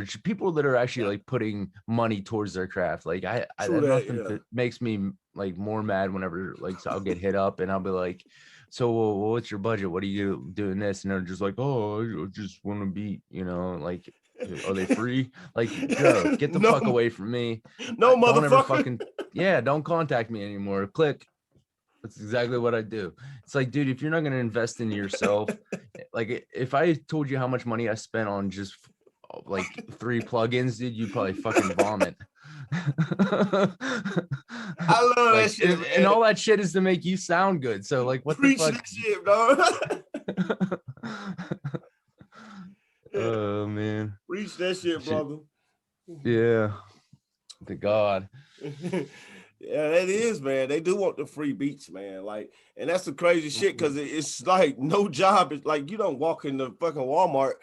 are actually like putting money towards their craft. Like I
True that,
nothing
yeah.
that makes me like more mad whenever like, so I'll get hit up and I'll be like, so well, what's your budget? What are you doing this? And they're just like, oh, I just want to beat, you know, like, are they free? Like, bro, get the
No.
fuck away from me.
No,
Don't ever
motherfucker.
don't contact me anymore. Click. That's exactly what I do. It's like, dude, if you're not going to invest in yourself, like if I told you how much money I spent on just like 3 plugins, dude, you'd probably fucking vomit.
I love
Like,
that shit, man.
and all that shit is to make you sound good. So like, what
Preach
the fuck?
that shit, dog.
Oh man.
Preach that shit, brother.
Yeah. To God.
Yeah, that is, man. They do want the free beats, man. Like, and that's the crazy shit because it's like no job. It's like you don't walk in the fucking Walmart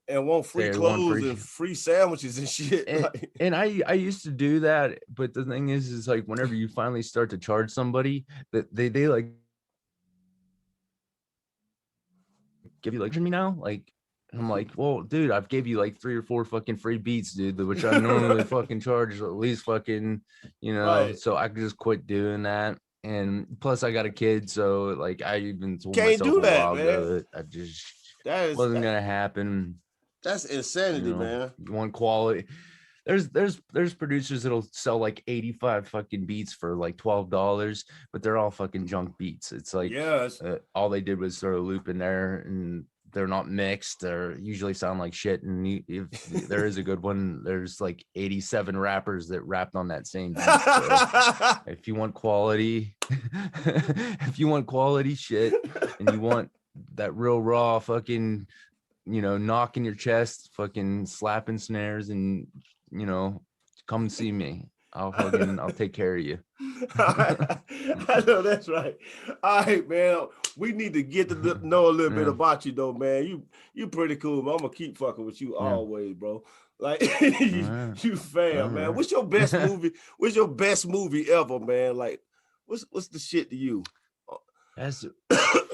and want free clothes and free sandwiches and shit.
And I used to do that, but the thing is like whenever you finally start to charge somebody, that they like give you like me now, like. I'm like, well, dude, I've gave you like 3 or 4 fucking free beats, dude, which I normally fucking charge at least fucking, you know,
Right.
so I could just quit doing that. And plus I got a kid, so like I even told
Can't
myself
do
a
that,
while
man.
ago that I just wasn't gonna happen.
That's insanity,
You know,
man.
you want quality. There's producers that'll sell like 85 fucking beats for like $12, but they're all fucking junk beats. It's like all they did was throw a loop in there, and they're not mixed. They're usually sound like shit. And if there is a good one, there's like 87 rappers that rapped on that same beat. So if you want quality, if you want quality shit, and you want that real raw fucking, you know, knock in your chest, fucking slapping snares, and you know, come see me. I'll take care of you.
I know that's right. All right, man. We need to get to know a little bit about you, though, man. You pretty cool, man. I'm gonna keep fucking with you always, bro. Like you fam, man. What's your best movie? What's your best movie ever, man? Like, what's the shit to you?
That's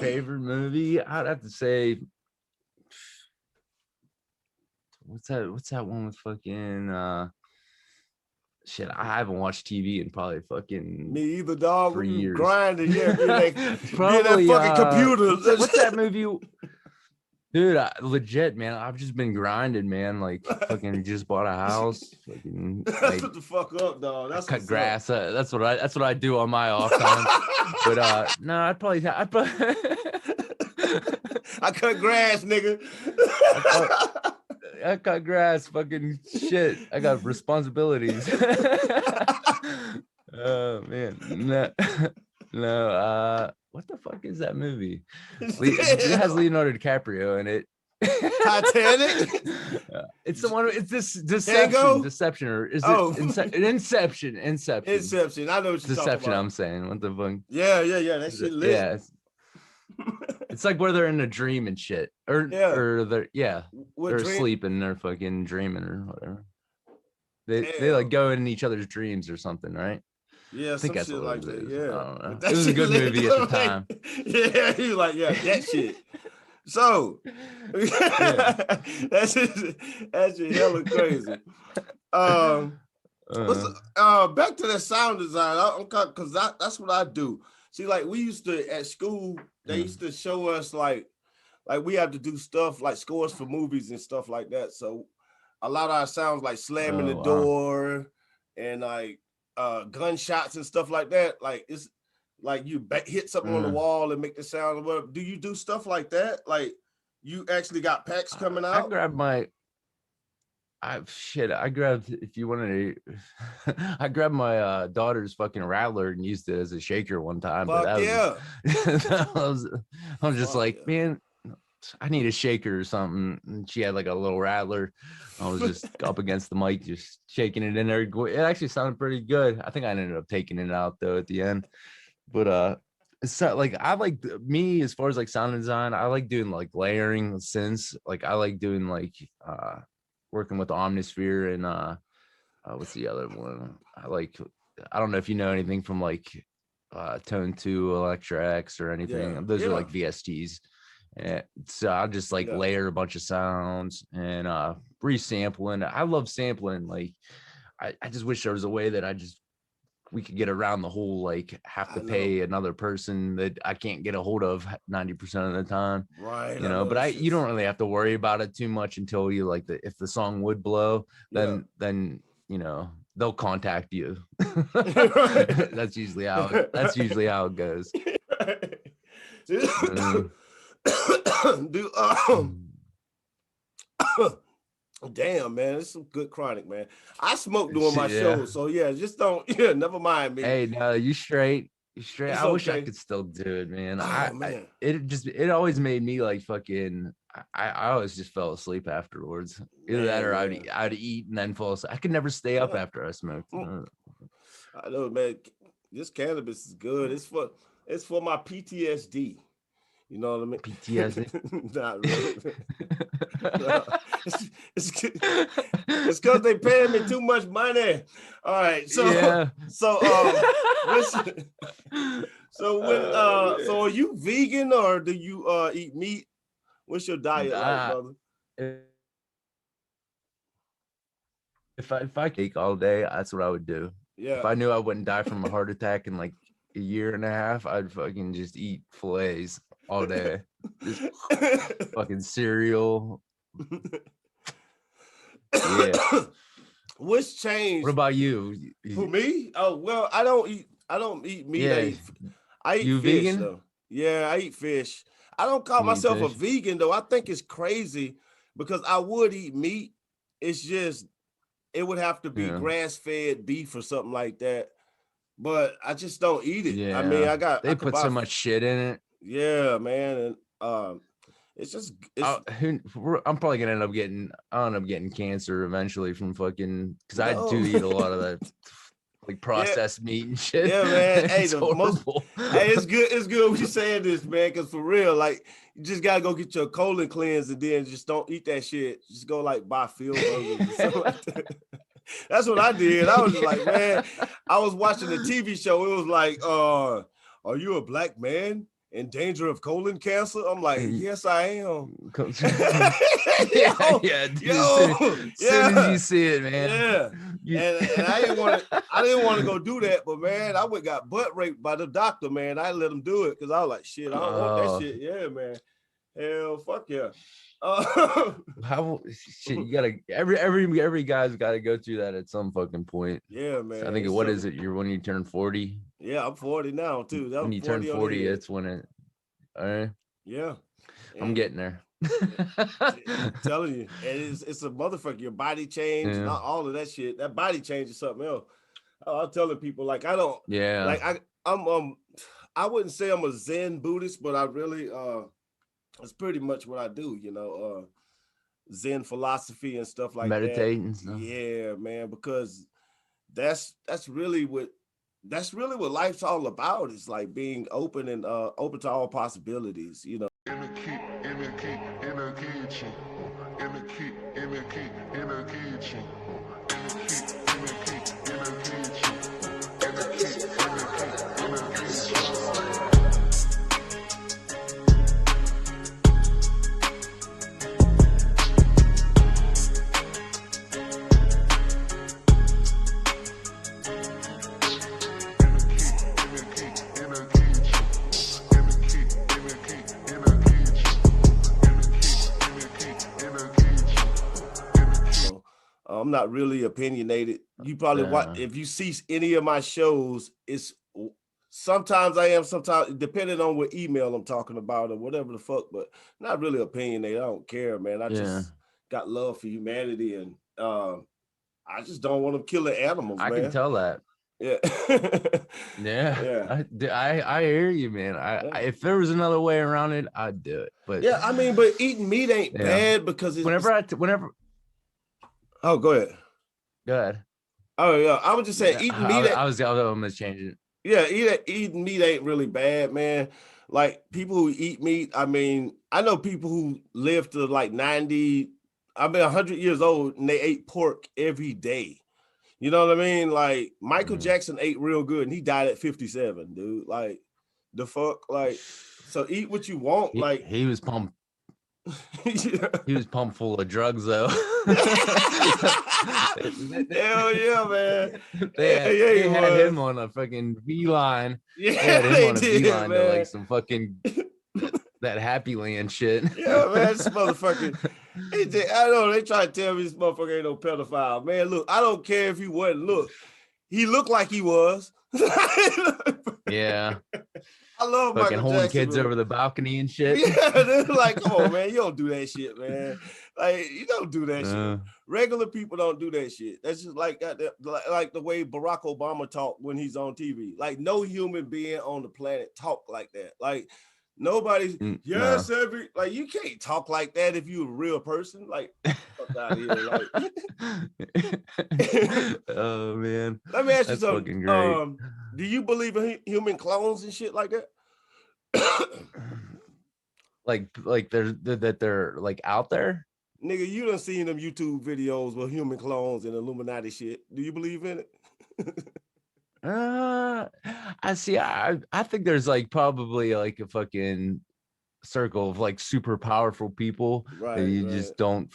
favorite movie. I'd have to say, what's that one with fucking shit, I haven't watched TV in probably fucking
me either, dog.
3 years.
Grinding, yeah,
probably
that fucking computer.
What's that movie? Dude, legit, man. I've just been grinding, man. Like fucking just bought a house. Fucking
that's what the fuck up, dog. That's
cut grass. That's what I do on my off time. But no, I'd probably I
cut grass, nigga.
I cut grass, fucking shit. I got responsibilities. Oh man, no. What the fuck is that movie? It has Leonardo DiCaprio in it.
Titanic.
It's the one. It's this
Tango?
Deception, or is it Inception?
Inception. I know what you're talking about.
I'm saying. What the fuck?
Yeah. That shit lit.
Yeah. It's like where they're in a dream and shit, or they're they're asleep and they're fucking dreaming or whatever. They like go in each other's dreams or something, right?
Yeah,
I think that's
shit
what
like
it
that.
is.
Yeah,
I don't know. It was a good movie at the time.
Yeah, he was like, yeah, that shit. So that's just hella crazy. Back to that sound design, because that's what I do. See, like we used to at school, they used to show us like we had to do stuff like scores for movies and stuff like that. So a lot of our sounds like slamming the door and like gunshots and stuff like that. Like it's like you hit something on the wall and make the sound or whatever. Do you do stuff like that? Like you actually got packs coming out?
I grabbed, if you wanted to, I grabbed my daughter's fucking rattler and used it as a shaker one time.
Fuck
but
yeah.
I was just like, man, I need a shaker or something. And she had like a little rattler. I was just up against the mic, just shaking it in there. It actually sounded pretty good. I think I ended up taking it out though at the end. But it's like I like me as far as like sound design. I like doing like layering synths. Like I like doing like working with the Omnisphere and what's the other one? I don't know if you know anything from like Tone 2, Electra X or anything.
Yeah.
Those are like VSTs. And so I'll just like layer a bunch of sounds and resampling. I love sampling. Like I just wish there was a way that we could get around the whole like have to pay another person that I can't get a hold of 90% of the time.
Right.
You know, but you don't really have to worry about it too much until you like if the song would blow, then you know they'll contact you. That's usually how it goes.
Damn, man, it's some good chronic, man. I smoke doing my show, so just don't. Yeah, never mind me.
Hey, no, you straight. I wish I could still do it, man. It always made me like fucking. I always just fell asleep afterwards. Either that or I'd eat and then fall asleep. I could never stay up after I smoked.
I know, man. This cannabis is good. It's for my PTSD. You know what I mean?
PTSD?
Not really. No, it's because they paying me too much money. All right, so so are you vegan or do you eat meat? What's your diet like, brother?
If I cake all day, that's what I would do.
Yeah.
If I knew I wouldn't die from a heart attack in like a year and a half, I'd fucking just eat fillets all day. Just fucking cereal. Yeah.
What's changed?
What about you?
For me? Oh well, I don't eat meat.
Yeah.
I eat
You
fish
vegan?
though. Yeah, I eat fish. I don't call
You eat
myself a
fish?
vegan though. I think it's crazy because I would eat meat. It's just it would have to be
Yeah.
grass-fed beef or something like that. But I just don't eat it.
Yeah.
I mean, I
they
could
put so much shit in it.
Yeah, man, and it's just
I'm probably gonna end up getting cancer eventually from fucking because I
No.
do eat a lot of that like processed meat and shit.
Yeah, man. Hey,
It's
the most
horrible.
hey, it's good we saying this, man, because for real, like you just gotta go get your colon cleansed and then just don't eat that shit. Just go like buy field burgers or something like that. That's what I did. I was just like, man, I was watching the TV show. It was like, are you a black man in danger of colon cancer? I'm like, yes, I am.
Yeah. As soon as you see it, man.
Yeah. And I didn't want to go do that, but man, I got butt raped by the doctor, man. I let him do it because I was like, shit, I don't want that shit. Yeah, man. Hell, fuck yeah.
How shit you gotta every guy's got to go through that at some fucking point.
Yeah, man.
So I think what is it? You're when you turn 40.
Yeah, I'm 40 now too. That
when you turn 40, it's when it. All right.
Yeah,
I'm getting there.
I'm telling you, and it's a motherfucker. Your body change, not all of that shit. That body change is something else. I'm telling people like I don't.
Yeah.
Like I wouldn't say I'm a Zen Buddhist, but I really it's pretty much what I do. You know, Zen philosophy and stuff like
meditate
that.
and stuff.
Yeah, man, because that's really what life's all about. Is like being open and open to all possibilities. You know.
In the kitchen.
I'm not really opinionated. You probably watch if you see any of my shows. It's sometimes I am, sometimes depending on what email I'm talking about or whatever the fuck. But not really opinionated. I don't care, man. I just got love for humanity, and I just don't want to kill the animals.
I
man.
can tell that.
Yeah.
I hear you, man. If there was another way around it, I'd do it. But
yeah, I mean, but eating meat ain't bad because it's Oh, go ahead.
Go ahead.
Oh yeah, I was just saying eating meat.
I was almost changing it.
Yeah, eating meat ain't really bad, man. Like people who eat meat, I mean, I know people who live to like 90, 100 years old, and they ate pork every day. You know what I mean? Like Michael Jackson ate real good, and he died at 57, dude. Like the fuck, like so eat what you want. Like
he was pumped. He was pumped full of drugs though.
Hell yeah, man.
They had him on a fucking V-line.
Yeah, they did, man.
To like some fucking that Happy Land shit.
Yeah, man, this motherfucker. I know they try to tell me this motherfucker ain't no pedophile. Man, look, I don't care if he wasn't. Look, he looked like he was.
Yeah.
I love
fucking
Michael
holding
Jackson,
kids
bro.
over the balcony and shit.
Yeah, they're like, come on, man, you don't do that shit, man. Like, you don't do that shit. Regular people don't do that shit. That's just like the way Barack Obama talked when he's on TV. Like, no human being on the planet talk like that. Like, nobody's like you can't talk like that if you're a real person. Like, fuck out of here. Like,
oh man.
Let me ask you
That's
something.
great.
Do you believe in human clones and shit like that?
like they're like out there?
Nigga, you done seen them YouTube videos with human clones and Illuminati shit. Do you believe in it?
I see. I think there's like probably like a fucking circle of like super powerful people that you just don't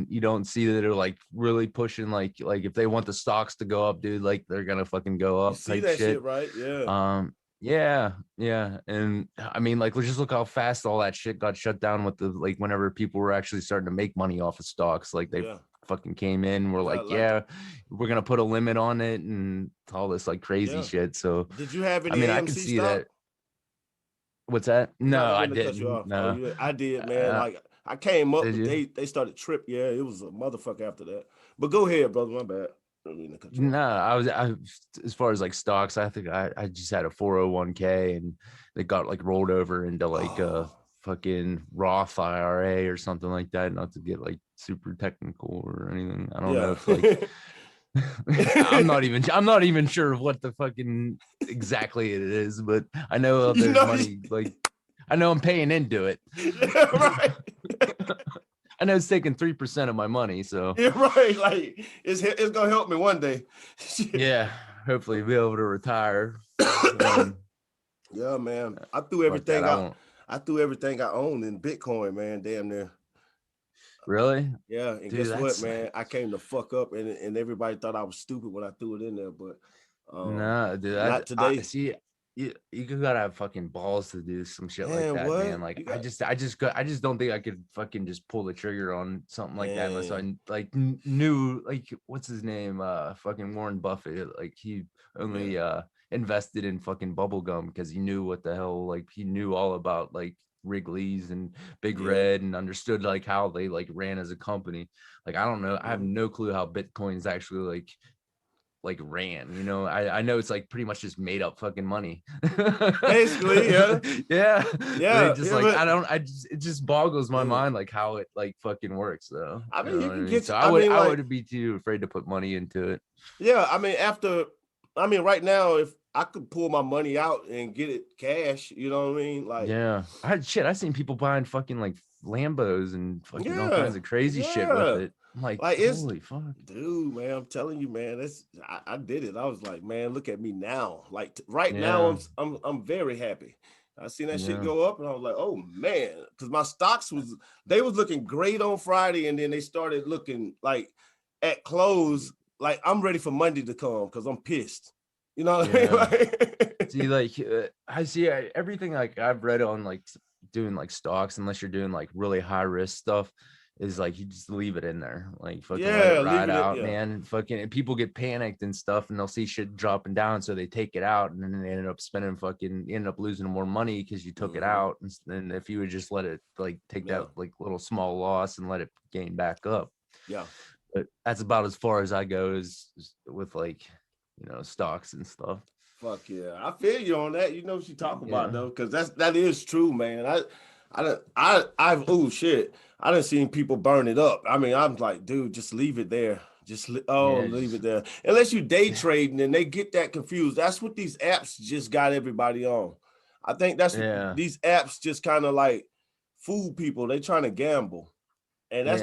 you don't see that are like really pushing like if they want the stocks to go up, dude, like they're gonna fucking go up.
You see that shit, right? Yeah.
Yeah, yeah. And I mean, like, let's just look how fast all that shit got shut down with the like whenever people were actually starting to make money off of stocks. Like they
Yeah.
fucking came in, we're like,
Like,
yeah, we're gonna put a limit on it and all this like crazy
yeah.
shit. So
Did you have
I
any
mean, I could
AMC
see
stock?
that. What's that?
No,
No,
I
I
didn't cut you
didn't.
off. Oh,
No.
I did, man. Like I came up,
Did
but
you?
they started trip. Yeah, it was a motherfucker after that. But go ahead, brother. My bad. I didn't mean to cut you off.
No, I as far as like stocks, I think I just had a 401k and they got like rolled over into like a fucking Roth IRA or something like that. Not to get like super technical or anything. I don't know if like I'm not even sure of what the fucking exactly it is, but I know there's money like I know I'm paying into it.
Yeah, right.
I know it's taking 3% of my money, so
yeah, right. Like it's gonna help me one day.
yeah, hopefully be able to retire.
Yeah, man. I threw everything
out.
I threw everything I owned in Bitcoin, man. Damn near.
Really?
Yeah, and
dude,
guess what, man? I came to fuck up, and everybody thought I was stupid when I threw it in there, but
no, dude,
not today.
See, you gotta have fucking balls to do some shit like that,
what?
man. Like I just don't think I could fucking just pull the trigger on something like that unless I like knew like what's his name, fucking Warren Buffett. Like he only invested in fucking bubble gum because he knew what the hell, like he knew all about like Wrigley's and Big Red and understood like how they like ran as a company. Like I don't know, I have no clue how Bitcoin's actually like ran, you know. I know it's like pretty much just made up fucking money.
Basically, yeah.
yeah. But just like it just boggles my
Yeah.
mind like how it like fucking works though.
I mean, you can get
so I wouldn't be too afraid to put money into it.
Yeah, I mean, right now, if I could pull my money out and get it cash, you know what I mean? Like,
yeah, I seen people buying fucking like Lambos and fucking all kinds of crazy shit with it. I'm like holy fuck,
dude, man! I'm telling you, man. I did it. I was like, man, look at me now. Like right now, I'm very happy. I seen that shit go up, and I was like, oh man, because my stocks was looking great on Friday, and then they started looking like at close. Like I'm ready for Monday to come because I'm pissed. You know what I mean? Like,
see, like I see everything like I've read on like doing like stocks, unless you're doing like really high risk stuff, is like you just leave it in there, like fucking let it ride out, man. Fucking people get panicked and stuff, and they'll see shit dropping down, so they take it out, and then they end up losing more money because you took it out. And then if you would just let it like take that like little small loss and let it gain back up, but that's about as far as I go is with like, you know, stocks and stuff.
Fuck yeah, I feel you on that. You know what you talk about though, because that is true, man. I've oh shit, I done seen people burn it up. I mean, I'm like, dude, just leave it there. Leave it there. Unless you day trading and they get that confused. That's what these apps just got everybody on. I think that's what these apps just kind of like fool people. They trying to gamble, and that's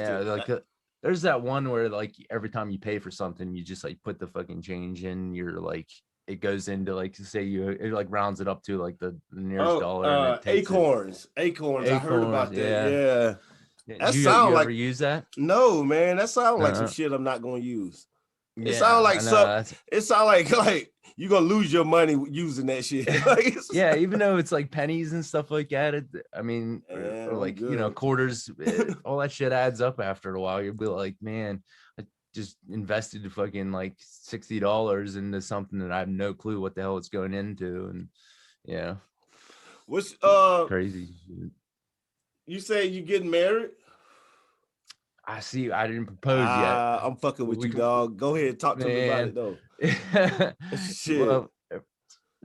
there's that one where like every time you pay for something, you just like put the fucking change in. You're like, it goes into like, say it like rounds it up to like the nearest dollar. And it takes
acorns. I heard about that. Yeah. That sound like,
ever use that?
No, man. That sounds like some shit I'm not gonna use. It sounds like it sounds like you're gonna lose your money using that shit. Like,
yeah, even though it's like pennies and stuff like that. I mean, or like you know, quarters, all that shit adds up after a while. You'll be like, man, I just invested fucking like $60 into something that I have no clue what the hell it's going into, and
what's
crazy.
You say you getting married?
I see. I didn't propose yet.
I'm fucking with you, dog. Go ahead, talk to me about it though. Shit.
Well,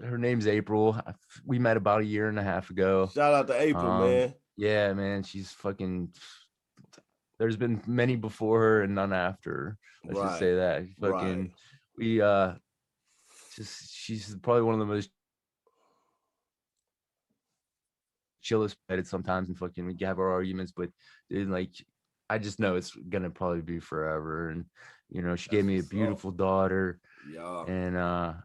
her name's April. We met about 1.5 years ago.
Shout out to April, man.
Yeah, man. She's fucking. There's been many before her and none after her. I should say that. Fucking. We she's probably one of the most chillest sometimes, and fucking we have our arguments, but dude, like I just know it's gonna probably be forever. And you know, she gave me a beautiful daughter. And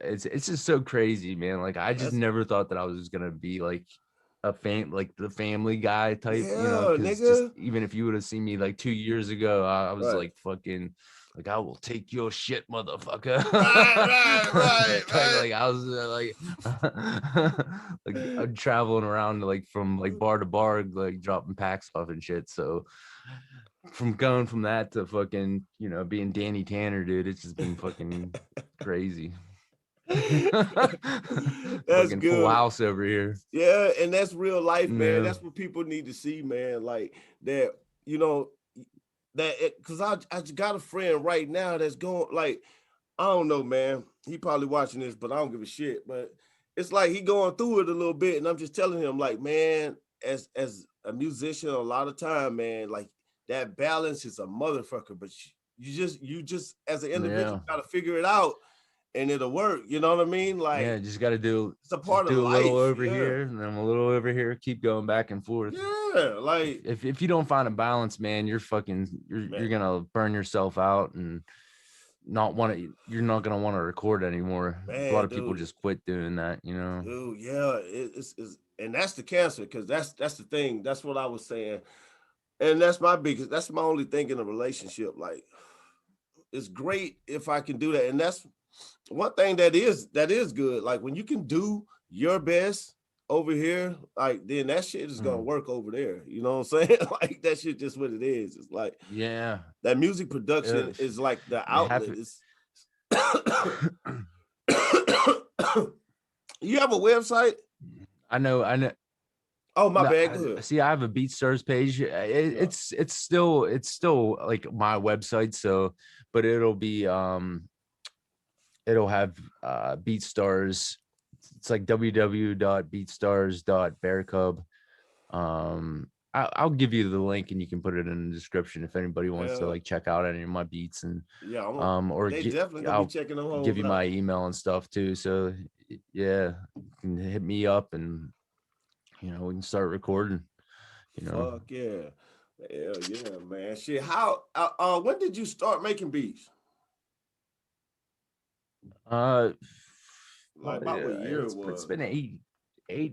it's just so crazy, man. Like I just never thought that I was gonna be like like the family guy type, you know, just even if you would have seen me like 2 years ago, I was like fucking like, I will take your shit, motherfucker.
Right.
Like I was like I'm traveling around like from like bar to bar, like dropping packs off and shit. So from going from that to fucking, you know, being Danny Tanner, dude, it's just been fucking crazy.
That's
Fucking
good.
Full House over here.
Yeah, and that's real life, man.
Yeah.
That's what people need to see, man. Like that, you know, because I got a friend right now that's going, like, I don't know, man. He probably watching this, but I don't give a shit. But it's like he going through it a little bit, and I'm just telling him, like, man, as a musician, a lot of time, man, like that balance is a motherfucker. But you just as an individual got to figure it out, and it'll work. You know what I mean? Like,
yeah, just got to do.
It's a part of
do a
life.
little over here, and then a little over here. Keep going back and forth.
Yeah, like
if you don't find a balance, man, you're gonna burn yourself out and you're not gonna want to record anymore.
Man,
a lot of people just quit doing that, you know.
Dude, yeah, it's and that's the cancer, because that's the thing. That's what I was saying, and that's my only thing in a relationship. Like, it's great if I can do that, and that's one thing that is good. Like, when you can do your best over here, like, then that shit is gonna work over there. You know what I'm saying? Like, that shit just what it is. It's like,
yeah,
that music production is like the outlet. You have a website?
I know.
Oh, my bad. Go ahead.
See, I have a BeatStars page. It's still like my website. So, but it'll be it'll have BeatStars. It's like www.beatstars.bearcub. I'll give you the link and you can put it in the description if anybody wants to like check out any of my beats, and or
they definitely gonna be checking them.
Give you my email and stuff too. So yeah, you can hit me up and, you know, we can start recording. You know,
fuck yeah, hell yeah, man. Shit, how when did you start making beats?
Like
about what year it was?
It's been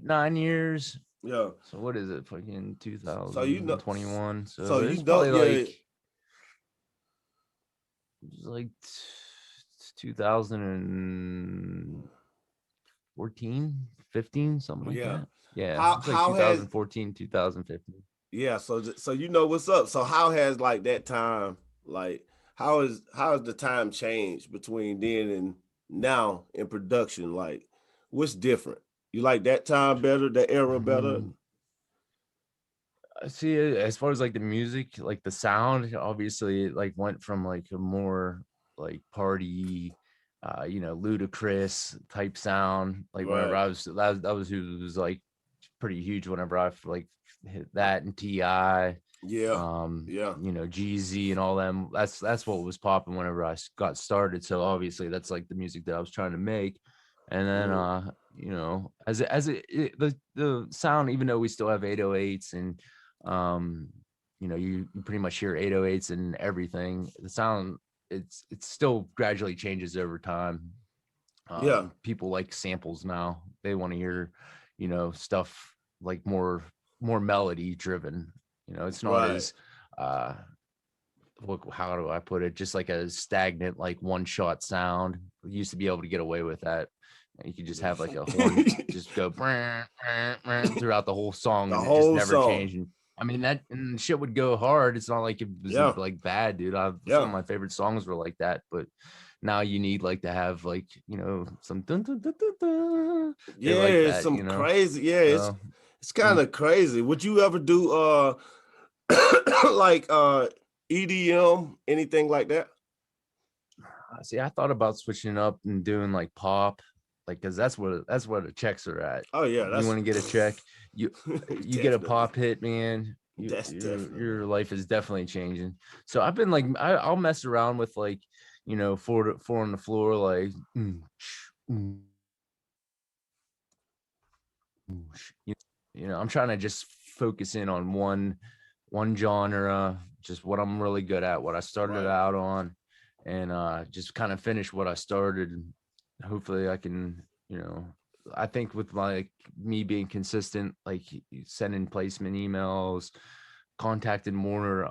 9 years.
Yeah.
So what is it? Fucking 2021.
So you know,
21.
So
it's
you
probably
know,
like 2014, 15, something like that. Yeah.
How,
it's like 2014, 2015.
Yeah. So you know what's up. So how has like that time, like how has the time changed between then and now in production? Like, what's different? You like that time better, that era better?
See, as far as like the music, like the sound, obviously it like went from like a more like party, you know, ludicrous type sound. Like whenever I was that was who was like pretty huge whenever I like hit that, and T.I. You know, Jeezy and all them. That's what was popping whenever I got started. So obviously that's like the music that I was trying to make. And then you know, the sound, even though we still have 808s and you know, you pretty much hear 808s and everything, the sound it still gradually changes over time. People like samples now. They want to hear, you know, stuff like more melody driven. You know, it's not as look, how do I put it, just like a stagnant like one shot sound. We used to be able to get away with that. You could just have like a horn just go throughout the whole song, and it just never changed. And I mean, that and shit would go hard. It's not like it was like bad, dude. Some of my favorite songs were like that, but now you need like to have like, you know, some dun, dun, dun, dun, dun. Like that,
some, you know? Crazy. It's kind of crazy. Would you ever do like EDM, anything like that?
See, I thought about switching up and doing like pop, like, because that's where the checks are at.
Oh yeah,
you want to get a check, you get a pop hit, man. Your life is definitely changing. So I've been like, I'll mess around with like, you know, four on the floor, like you know, I'm trying to just focus in on one genre, just what I'm really good at, what I started out on, and just kind of finish what I started. Hopefully I can, you know, I think with like me being consistent, like sending placement emails, contacted more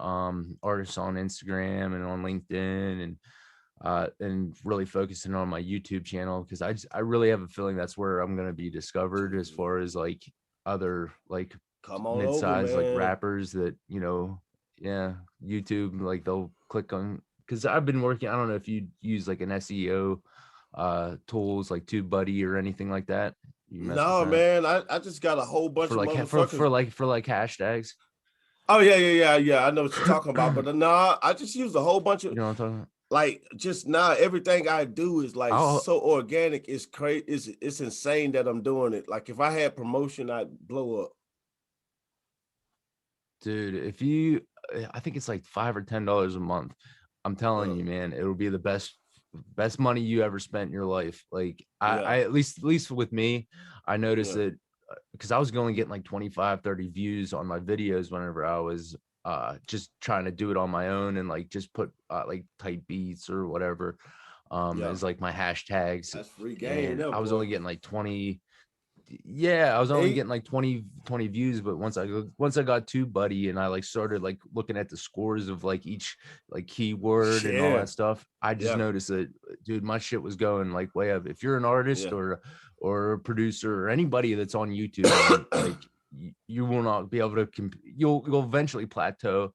artists on Instagram and on LinkedIn, and really focusing on my YouTube channel, because I really have a feeling that's where I'm gonna be discovered as far as like other like
Come on over,
mid-sized like
man.
rappers that, you know, yeah, YouTube, like they'll click on, because I've been working, I don't know if you use like an SEO tools like TubeBuddy or anything like that. You mess with
No,
that
man. I just got a whole bunch
for
of
like
motherfuckers.
for like hashtags?
Oh yeah. I know what you're talking about, but nah, I just use a whole bunch
You
of
know what I'm talking about?
like just now. Everything I do is like
I'll
so organic. It's crazy. It's insane that I'm doing it. Like if I had promotion, I'd blow up.
Dude, if you, I think it's like $5 or $10 a month. I'm telling
Uh,
you, man, it'll be the best money you ever spent in your life. Like
yeah,
I at least with me, I noticed
yeah,
that because I was only getting like 25, 30 views on my videos whenever I was just trying to do it on my own and like just put like type beats or whatever
yeah.
as like my hashtags.
That's free game,
And
there,
I was
boy.
only getting like 20, yeah, I was only
Eight.
getting like 20 views, but once I got TubeBuddy and I like started like looking at the scores of like each like keyword and all
Yeah,
that stuff, I just
yeah,
noticed that, dude, my shit was going like way up. If you're an artist
yeah.
or a producer or anybody that's on YouTube, man, like you will not be able to you'll eventually plateau.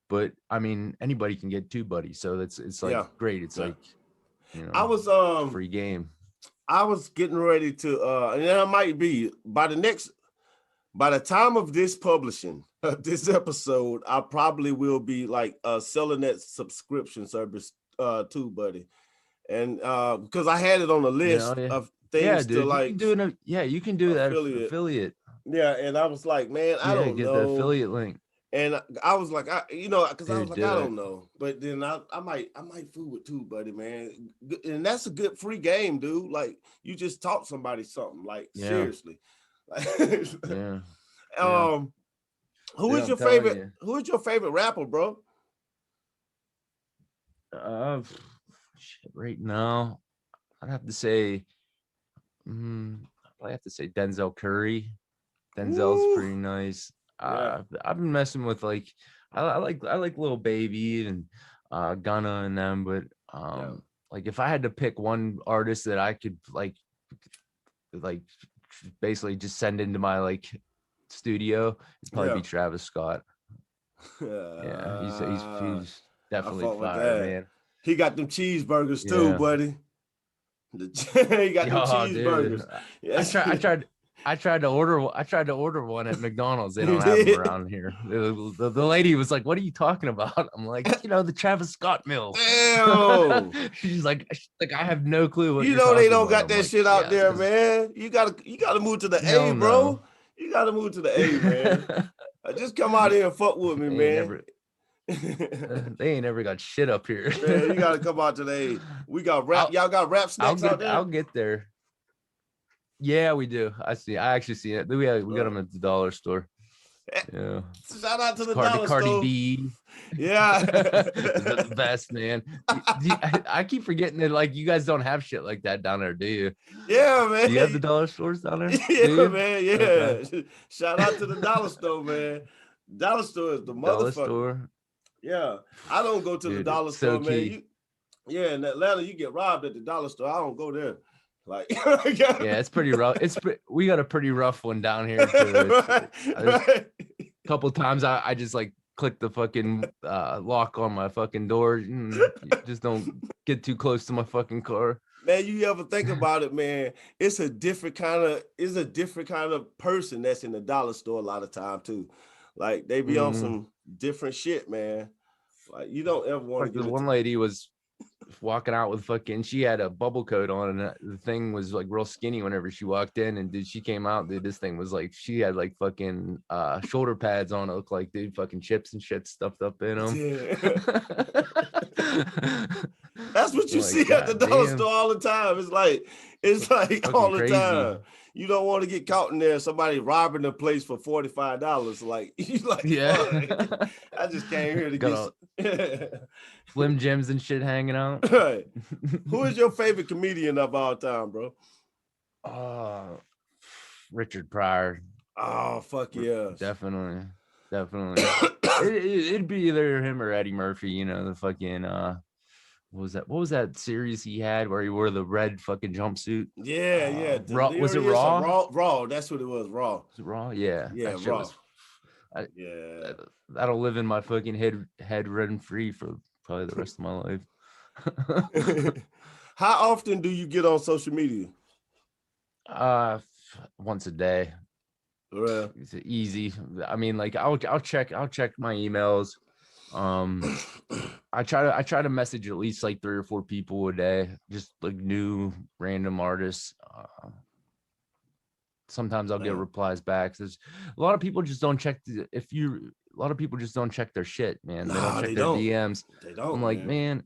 But I mean, anybody can get TubeBuddy, so it's like
Yeah,
great. It's
yeah.
like, you
I
know,
was
free game.
I was getting ready to and that might be by the time of this publishing this episode, I probably will be like selling that subscription service too, buddy. And because I had it on the
You know,
list
yeah.
of
Yeah,
things to
dude, you can
like
do it. Yeah, you can do that
affiliate.
affiliate.
Yeah, and I was like, man, I
Yeah,
don't
get the
know.
affiliate link.
And I was like, because I was
Dude,
like, I
do it.
don't know. But then I might fool with too, buddy, man. And that's a good free game, dude. Like you just taught somebody something, like
Yeah,
seriously.
yeah, yeah.
um, who
Dude,
is
I'm
your
telling
favorite?
you.
Who is your favorite rapper, bro?
Uh, shit, right now, I'd have to say, I have to say Denzel Curry. Denzel's
Ooh,
pretty nice.
yeah,
I've been messing with like, I like Lil Baby and Gunna and them, but
yeah,
like if I had to pick one artist that I could like basically just send into my like studio, it'd probably
yeah.
be Travis Scott. Yeah,
I
he's definitely
fuck with
fire,
that.
man.
He got them cheeseburgers too,
Yeah.
buddy. He got them
Oh, dude.
cheeseburgers.
I
Yes,
tried I tried I tried to order one at McDonald's. They
you
don't have them
did.
around here. The lady was like, "What are you talking about?" I'm like, the Travis Scott meal.
Damn.
She's like, I have no clue what
You
you're
know they
talking
don't
about.
got
I'm
that
like,
shit out
yes,
there,
because
man. You gotta move to the A,
hell no.
bro. You gotta move to the A, man. Just come out here and fuck with me,
They ain't
man.
never they ain't never got shit up here.
Man, you gotta come out to the A. We got rap. Y'all got rap snacks out there?
I'll get there. Yeah, we do. I actually see it. We got them at the dollar store. Yeah.
Shout out to the
Cardi
dollar store.
B.
Yeah.
The best, man. I keep forgetting that like you guys don't have shit like that down there, do you?
Yeah, man.
Do you have the dollar stores down there? Do
Yeah,
you?
man. Yeah.
Okay.
Shout out to the dollar store, man. Dollar store is the
Dollar
motherfucker.
store.
Yeah. I don't go to the
Dude,
dollar
so
store, man.
key.
Yeah, in Atlanta, you get robbed at the dollar store. I don't go there. Like,
Yeah, it's pretty rough. We got a pretty rough one down here too.
right.
A couple of times I just like click the fucking lock on my fucking door. Just don't get too close to my fucking car.
Man, you ever think about it, man? It's a different kind of person that's in the dollar store a lot of time too. Like they be on some different shit, man. Like you don't ever want
Like
to
the
get
one lady was walking out with fucking, she had a bubble coat on, and the thing was like real skinny whenever she walked in, and dude, she came out, dude, this thing was like, she had like fucking shoulder pads on. It looked like, dude, fucking chips and shit stuffed up in them.
That's what you
like,
see at the
God
dollar
damn.
store all the time. It's like
Fucking
all the
crazy.
time. You don't want to get caught in there, somebody robbing the place for $45. Like you like,
Yeah.
fuck, I just came here to get
Slim Jims and shit hanging out.
Right. Who is your favorite comedian of all time, bro?
Richard Pryor.
Oh, fuck yeah.
Definitely. definitely. It'd be either him or Eddie Murphy, you know, the fucking what was that series he had where he wore the red fucking jumpsuit?
Yeah.
Was it
Delirious or
Raw?
Raw. That's what it was. Raw.
Was it Raw? Yeah.
Yeah,
That shit
Raw.
was
Yeah.
that'll live in my fucking head rent free for probably the rest of my life.
How often do you get on social media?
Once a day.
Well,
It's easy. I mean, like I'll check my emails. I try to message at least like 3 or 4 people a day, just like new random artists. Sometimes I'll get replies back. There's a lot of people just don't check a lot of people just don't check their shit, man. They don't check their DMs.
They don't.
I'm like, man,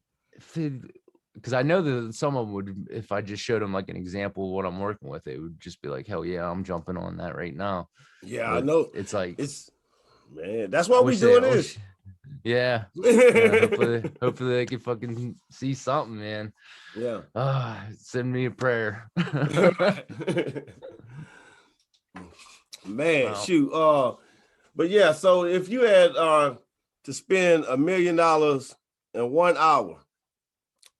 because I know that someone would, if I just showed them like an example of what I'm working with, it would just be like, hell yeah, I'm jumping on that right now.
Yeah,
But
I know.
it's like,
man, that's why we doing this.
Yeah. Hopefully they can fucking see something, man.
Yeah.
Send me a prayer.
Man,
wow.
Shoot. But yeah, so if you had to spend $1 million in 1 hour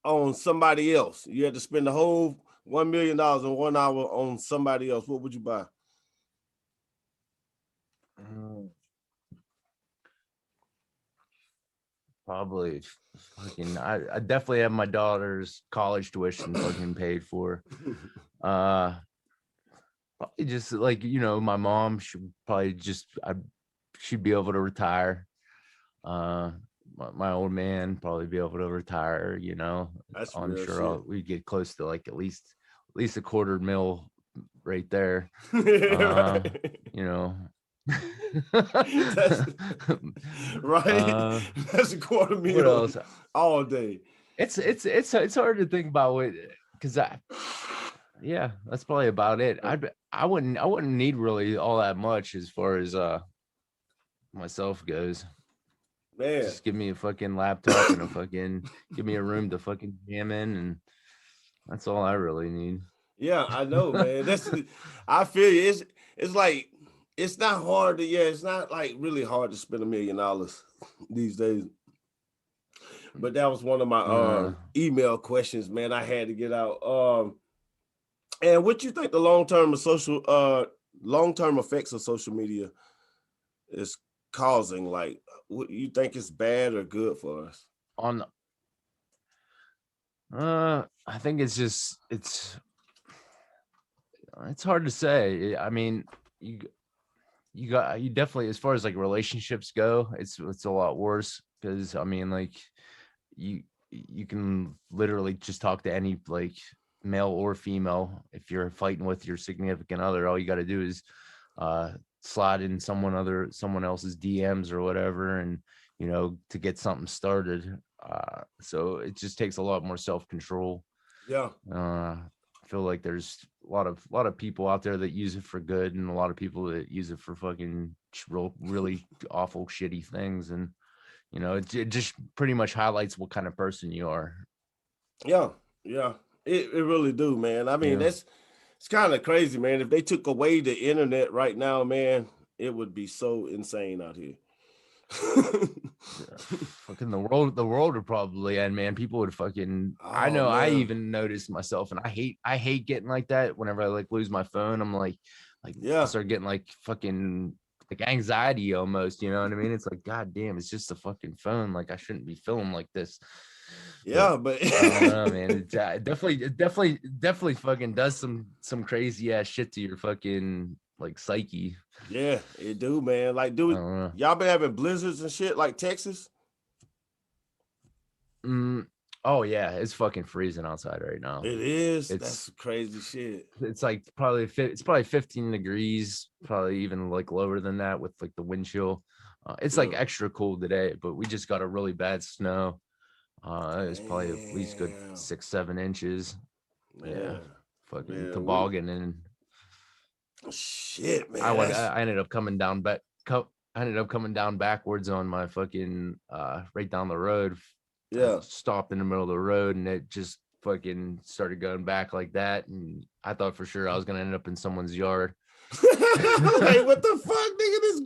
on somebody else, you had to spend the whole $1 million in 1 hour on somebody else, what would you buy?
Probably fucking I definitely have my daughter's college tuition fucking paid for. Probably just like, you know, my mom should probably she'd be able to retire. My old man probably be able to retire, you know. I'm sure we'd get close to like at least $250,000 right there. You know.
That's right. That's $250,000
what else?
all day.
It's hard to think about what, because that's probably about it. I wouldn't need really all that much as far as myself goes.
Man,
just give me a fucking laptop and give me a room to fucking jam in, and that's all I really need.
Yeah, I know, man. I feel you. It's like, it's not hard it's not like really hard to spend $1 million these days. But that was one of my email questions, man. I had to get out. And what you think the long-term effects of social media is causing? Like, what you think is bad or good for us?
I think it's just it's hard to say. I mean, you definitely, as far as like relationships go, it's a lot worse, because I mean, like you can literally just talk to any like male or female. If you're fighting with your significant other, all you got to do is slide in someone else's DMs or whatever, and you know, to get something started. So it just takes a lot more self-control.
Yeah.
I feel like there's a lot of people out there that use it for good, and a lot of people that use it for fucking really awful, shitty things. And you know, it just pretty much highlights what kind of person you are.
Yeah, it really do, man. I mean, it's kind of crazy, man. If they took away the internet right now, man, it would be so insane out here.
Fucking the world would probably end, man. People would fucking I know, man. I even noticed myself, and I hate getting like that. Whenever I like lose my phone, I'm like I start getting like fucking like anxiety almost, you know what I mean? It's like, god damn, it's just a fucking phone. Like, I shouldn't be feeling like this.
Yeah, but
I don't know, man. It definitely fucking does some crazy ass shit to your fucking like psyche.
Yeah, it do, man. Like, dude, y'all been having blizzards and shit like Texas?
Oh yeah, it's fucking freezing outside right now.
It is. That's crazy shit.
It's like probably 15 degrees, probably even like lower than that with like the wind chill. It's like extra cold today, but we just got a really bad snow. It was probably at least good 6-7 inches. Yeah, fucking toboggan and
shit, man.
I ended up coming down backwards on my fucking right down the road.
Yeah,
stopped in the middle of the road, and it just fucking started going back like that, and I thought for sure I was gonna end up in someone's yard.
Like, what the fuck, nigga? This,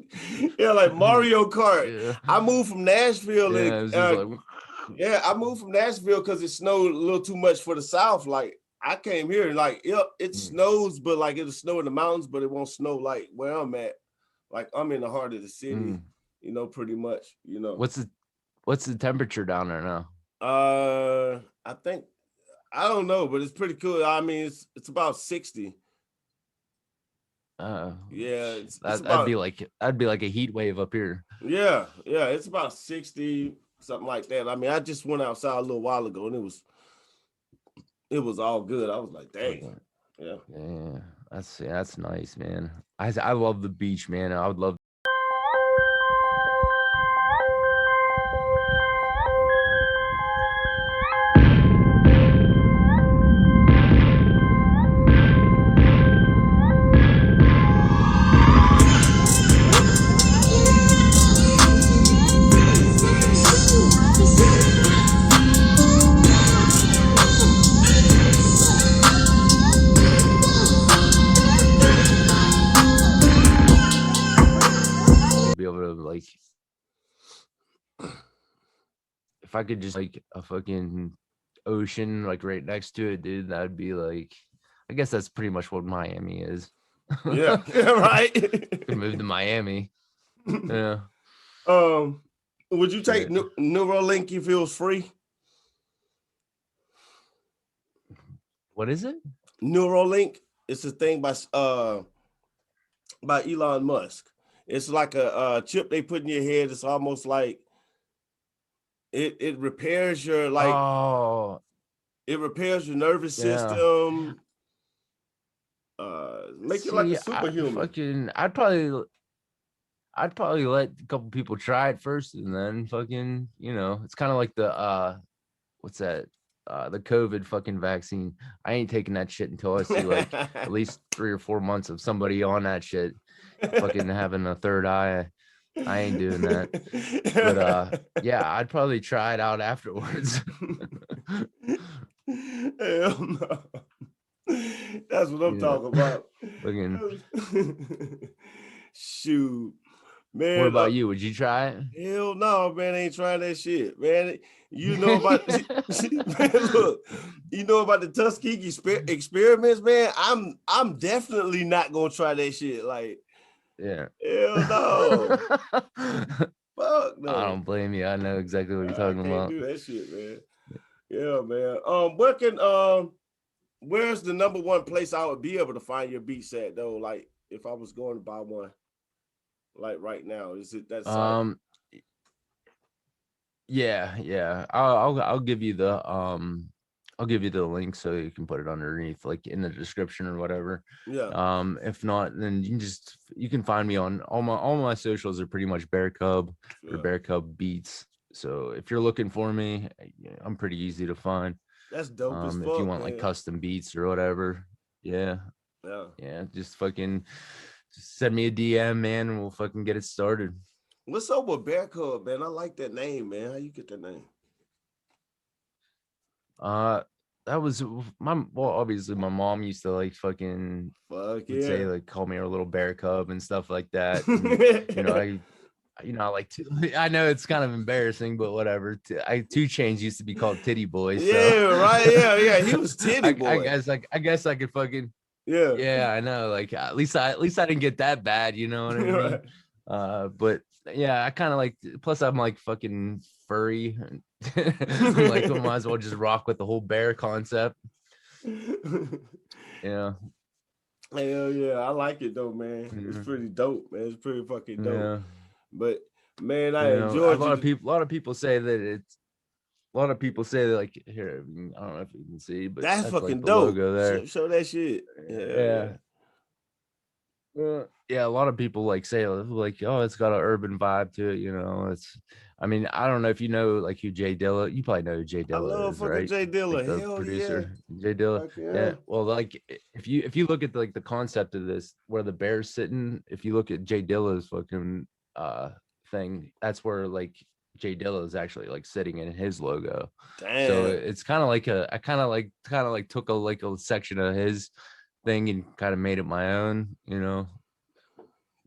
yeah, like Mario Kart.
Yeah.
I moved from Nashville.
Yeah, it was just like,
Yeah, I moved from Nashville because it snowed a little too much for the South. Like, I came here and like, yep, it snows, but like it'll snow in the mountains, but it won't snow like where I'm at. Like, I'm in the heart of the city, you know, pretty much, you know.
What's the temperature down there now?
I think, I don't know, but it's pretty cool. I mean, it's about 60. Yeah,
that'd be like a heat wave up here.
Yeah, it's about 60, something like that. I mean, I just went outside a little while ago and it was all good. I was like, dang. Yeah.
That's nice, man. I love the beach, man. I would love be able to, like, if I could just like a fucking ocean like right next to it, dude, that'd be like, I guess that's pretty much what Miami is.
Yeah, right.
Could move to Miami. Yeah.
Would you take Neuralink if it was free?
What is it?
Neuralink. It's a thing by Elon Musk. It's like a chip they put in your head. It's almost like it repairs your it repairs your nervous system. Make you like a superhuman.
I'd probably let a couple people try it first, and then fucking, you know, it's kind of like the what's that? The COVID fucking vaccine. I ain't taking that shit until I see like at least 3 or 4 months of somebody on that shit fucking having a third eye. I ain't doing that. But yeah, I'd probably try it out afterwards.
Hell no. That's what I'm talking about. Shoot. Man,
what about you? Would you try it?
Hell no, man. I ain't trying that shit, man. You know about man, look, you know about the Tuskegee experiments, man. I'm definitely not gonna try that shit. Like,
yeah.
Hell no. Fuck no.
I don't blame you. I know exactly what you're talking about.
Do that shit, man. Yeah, man. Where's the number one place I would be able to find your beats at though? Like, if I was going to buy one, like right now, is it that site?
Yeah. I'll give you the link so you can put it underneath, like in the description or whatever.
Yeah.
If not, then you can find me on all my socials are pretty much BearCub or BearCub Beats. So if you're looking for me, I'm pretty easy to find.
That's dope as fuck,
if you want
man.
like custom beats or whatever. Yeah. Just fucking send me a DM, man, and we'll fucking get it started.
What's up with BearCub, man? I like that name, man. How you get that name?
That was obviously my mom used to like fucking say like call me her little BearCub and stuff like that. And, I like to, I know it's kind of embarrassing, but whatever. 2 Chainz used to be called Titty Boy. So.
Yeah, right. Yeah. He was Titty Boy.
I guess I could fucking.
Yeah.
Yeah, I know. Like at least I didn't get that bad. You know what I mean? Right. But yeah, I kind of like. Plus, I'm like fucking furry. I'm like, I might as well just rock with the whole bear concept. Yeah.
Hell yeah, I like it though, man. It's pretty dope, man. It's pretty fucking dope. Yeah. But man, I enjoy
a lot of people say that it's. A lot of people say that, like, here, I don't know if you can see, but
that's fucking
like the
dope.
Logo there.
Show that shit.
Yeah. A lot of people like say like, oh, it's got an urban vibe to it. You know, I mean, I don't know if you know like who Jay Dilla. You probably know who Jay Dilla is, right?
Jay Dilla,
like the producer, Jay Dilla. Yeah. Well, like if you look at like the concept of this, where the bear's sitting, if you look at Jay Dilla's fucking thing, that's where like Jay Dilla is actually like sitting in his logo.
Damn.
So it's kind of like I kind of like took a section of his thing and kind of made it my own, you know.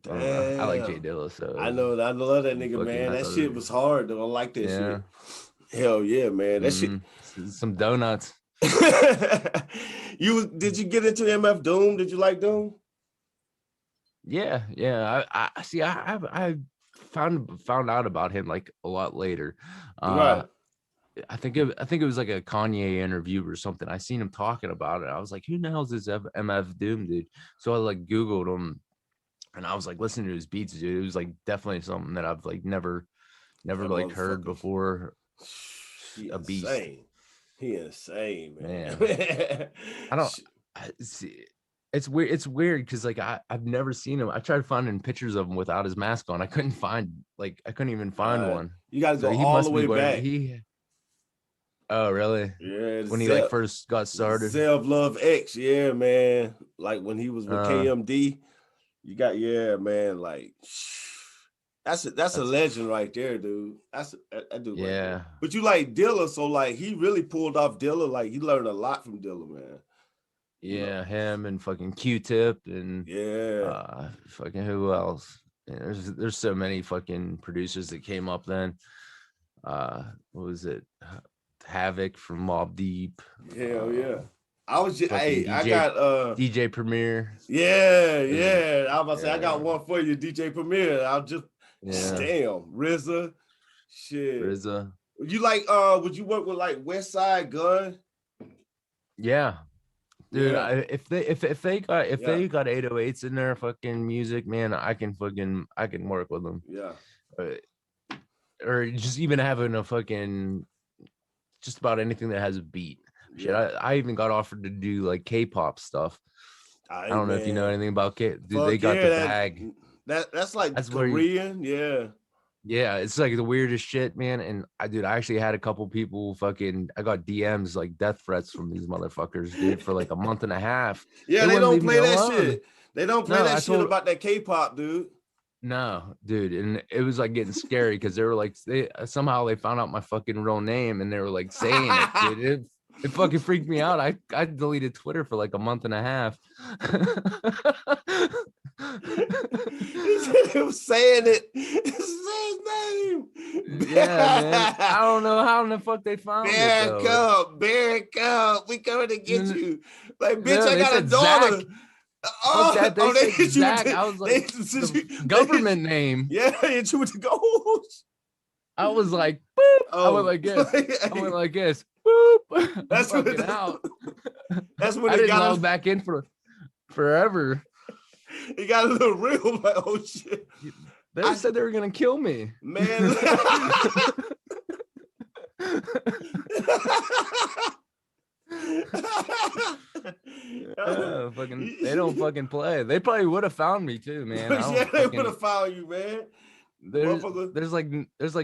I don't know. I like Jay
Damn.
Dilla, so
I know that nigga,
fucking
man.
I
That
thought,
shit was hard though. I like that
yeah,
shit. Hell yeah, man. That shit.
some donuts.
Did you get into MF Doom? Did you like Doom?
Yeah. I see. I found out about him like a lot later.
Right.
I think it was like a Kanye interview or something. I seen him talking about it. I was like, who the hell's this MF Doom dude? So I like Googled him, and I was like listening to his beats, dude. It was like definitely something that I've like never
That
like heard
motherfucker.
before.
He
A beast.
insane. He insane, man.
I don't see. It's weird because like I've never seen him. I tried finding pictures of him without his mask on. I couldn't even find one.
You gotta
So
go
he
all
must
the
be
way
wearing
back.
Oh really?
Yeah,
When he like first got started.
Self Love X, yeah, man. Like when he was with KMD, you got man. Like that's a legend right there, dude. That's that dude.
Yeah.
Right, but you like Dilla, so like he really pulled off Dilla. Like he learned a lot from Dilla, man.
Yeah, him and fucking Q-Tip and fucking who else? Yeah, there's so many fucking producers that came up then. What was it? Havoc from Mobb Deep.
Hell yeah. I was just I got
DJ Premier.
Yeah. I was about to say I got one for you, DJ Premier. I'll just damn RZA. Shit.
RZA.
You like would you work with like West Side Gun?
Yeah. Dude, if they got 808s in their fucking music, man, I can work with them.
Yeah.
Or just even having a fucking just about anything that has a beat. Shit, I even got offered to do like K-pop stuff. I don't know if you know anything about K. Dude, they got the bag.
That's Korean,
Yeah, it's like the weirdest shit, man. And I actually had a couple people I got DMs like death threats from these motherfuckers, dude, for like a month and a half.
Yeah, they don't play that shit. They don't play that shit about that K-pop, dude.
No, dude, and it was like getting scary because they were like somehow they found out my fucking real name and they were like saying it, dude. It fucking freaked me out. I deleted Twitter for like a month and a half.
He was saying it. His name.
Yeah, man. I don't know how in the fuck they found it.
BearCub. We coming to get you. Like, bitch, I got a daughter.
Zach. They said Zach. I was like, government name.
Yeah, hit you with the ghost.
I was like, boop. I went like this. Boop.
That's what it
out.
That's when
I didn't
got
log back in for forever.
It got a little real. Like, oh shit.
They said they were gonna kill me,
man.
They don't fucking play. They probably would have found me too, man.
They would have found you, man.
There's like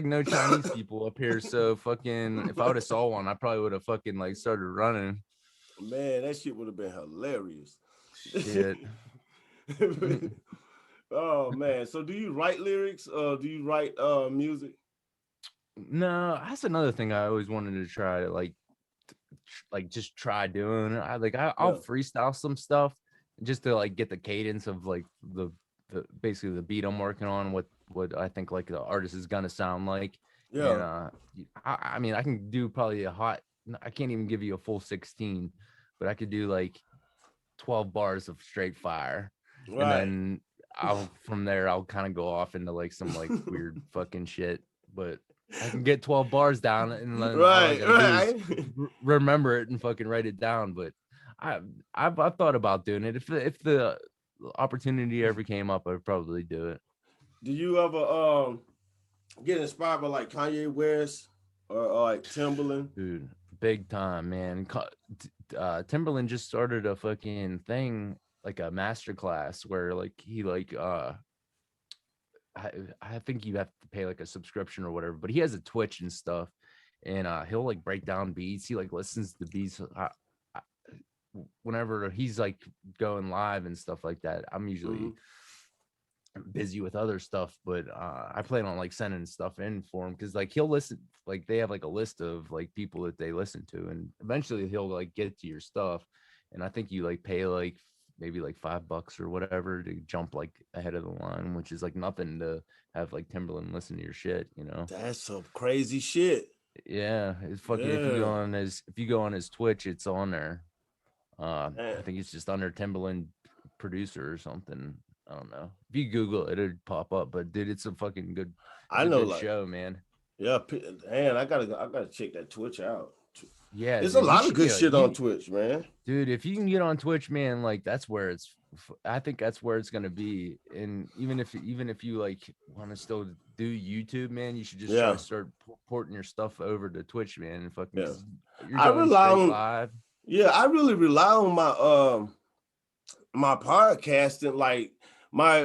no Chinese people up here, so fucking if I would have saw one, I probably would have fucking like started running.
Man, that shit would have been hilarious.
Shit.
Oh man. So do you write lyrics? Do you write music?
No, that's another thing I always wanted to try, like just try doing. I'll freestyle some stuff just to like get the cadence of like the basically the beat I'm working on, what I think like the artist is gonna sound like. Yeah. And I mean I can do probably I can't even give you a full 16, but I could do like 12 bars of straight fire. Right. And then from there I'll kind of go off into like some like weird fucking shit, but I can get 12 bars down and then right. Remember it and fucking write it down. But I've thought about doing it. If the opportunity ever came up, I'd probably do it.
Do you ever get inspired by like Kanye West or like Timbaland?
Dude, big time, man. Timbaland just started a fucking thing, like a master class where like he like I think you have to pay like a subscription or whatever, but he has a Twitch and stuff, and he'll like break down beats. He like listens to beats whenever he's like going live and stuff like that. I'm usually busy with other stuff, but I plan on like sending stuff in for him because like he'll listen, like they have like a list of like people that they listen to, and eventually he'll like get to your stuff. And I think you like pay like maybe like $5 or whatever to jump like ahead of the line, which is like nothing to have like Timberland listen to your shit, you know.
That's some crazy shit.
Yeah, it's fucking if you go on his Twitch, it's on there. I think it's just under Timberland producer or something. I don't know. If you Google it, it'd pop up. But dude, it's a fucking good.
I know,
good
like,
show, man.
Yeah, man, I gotta check that Twitch out.
Yeah,
there's
dude,
a lot of good shit on Twitch, man.
Dude, if you can get on Twitch, man, like that's where it's. I think that's where it's gonna be. And even if you like want to still do YouTube, man, you should just try to start porting your stuff over to Twitch, man. And fucking, you're going straight live.
Yeah, I really rely on my my podcasting, like my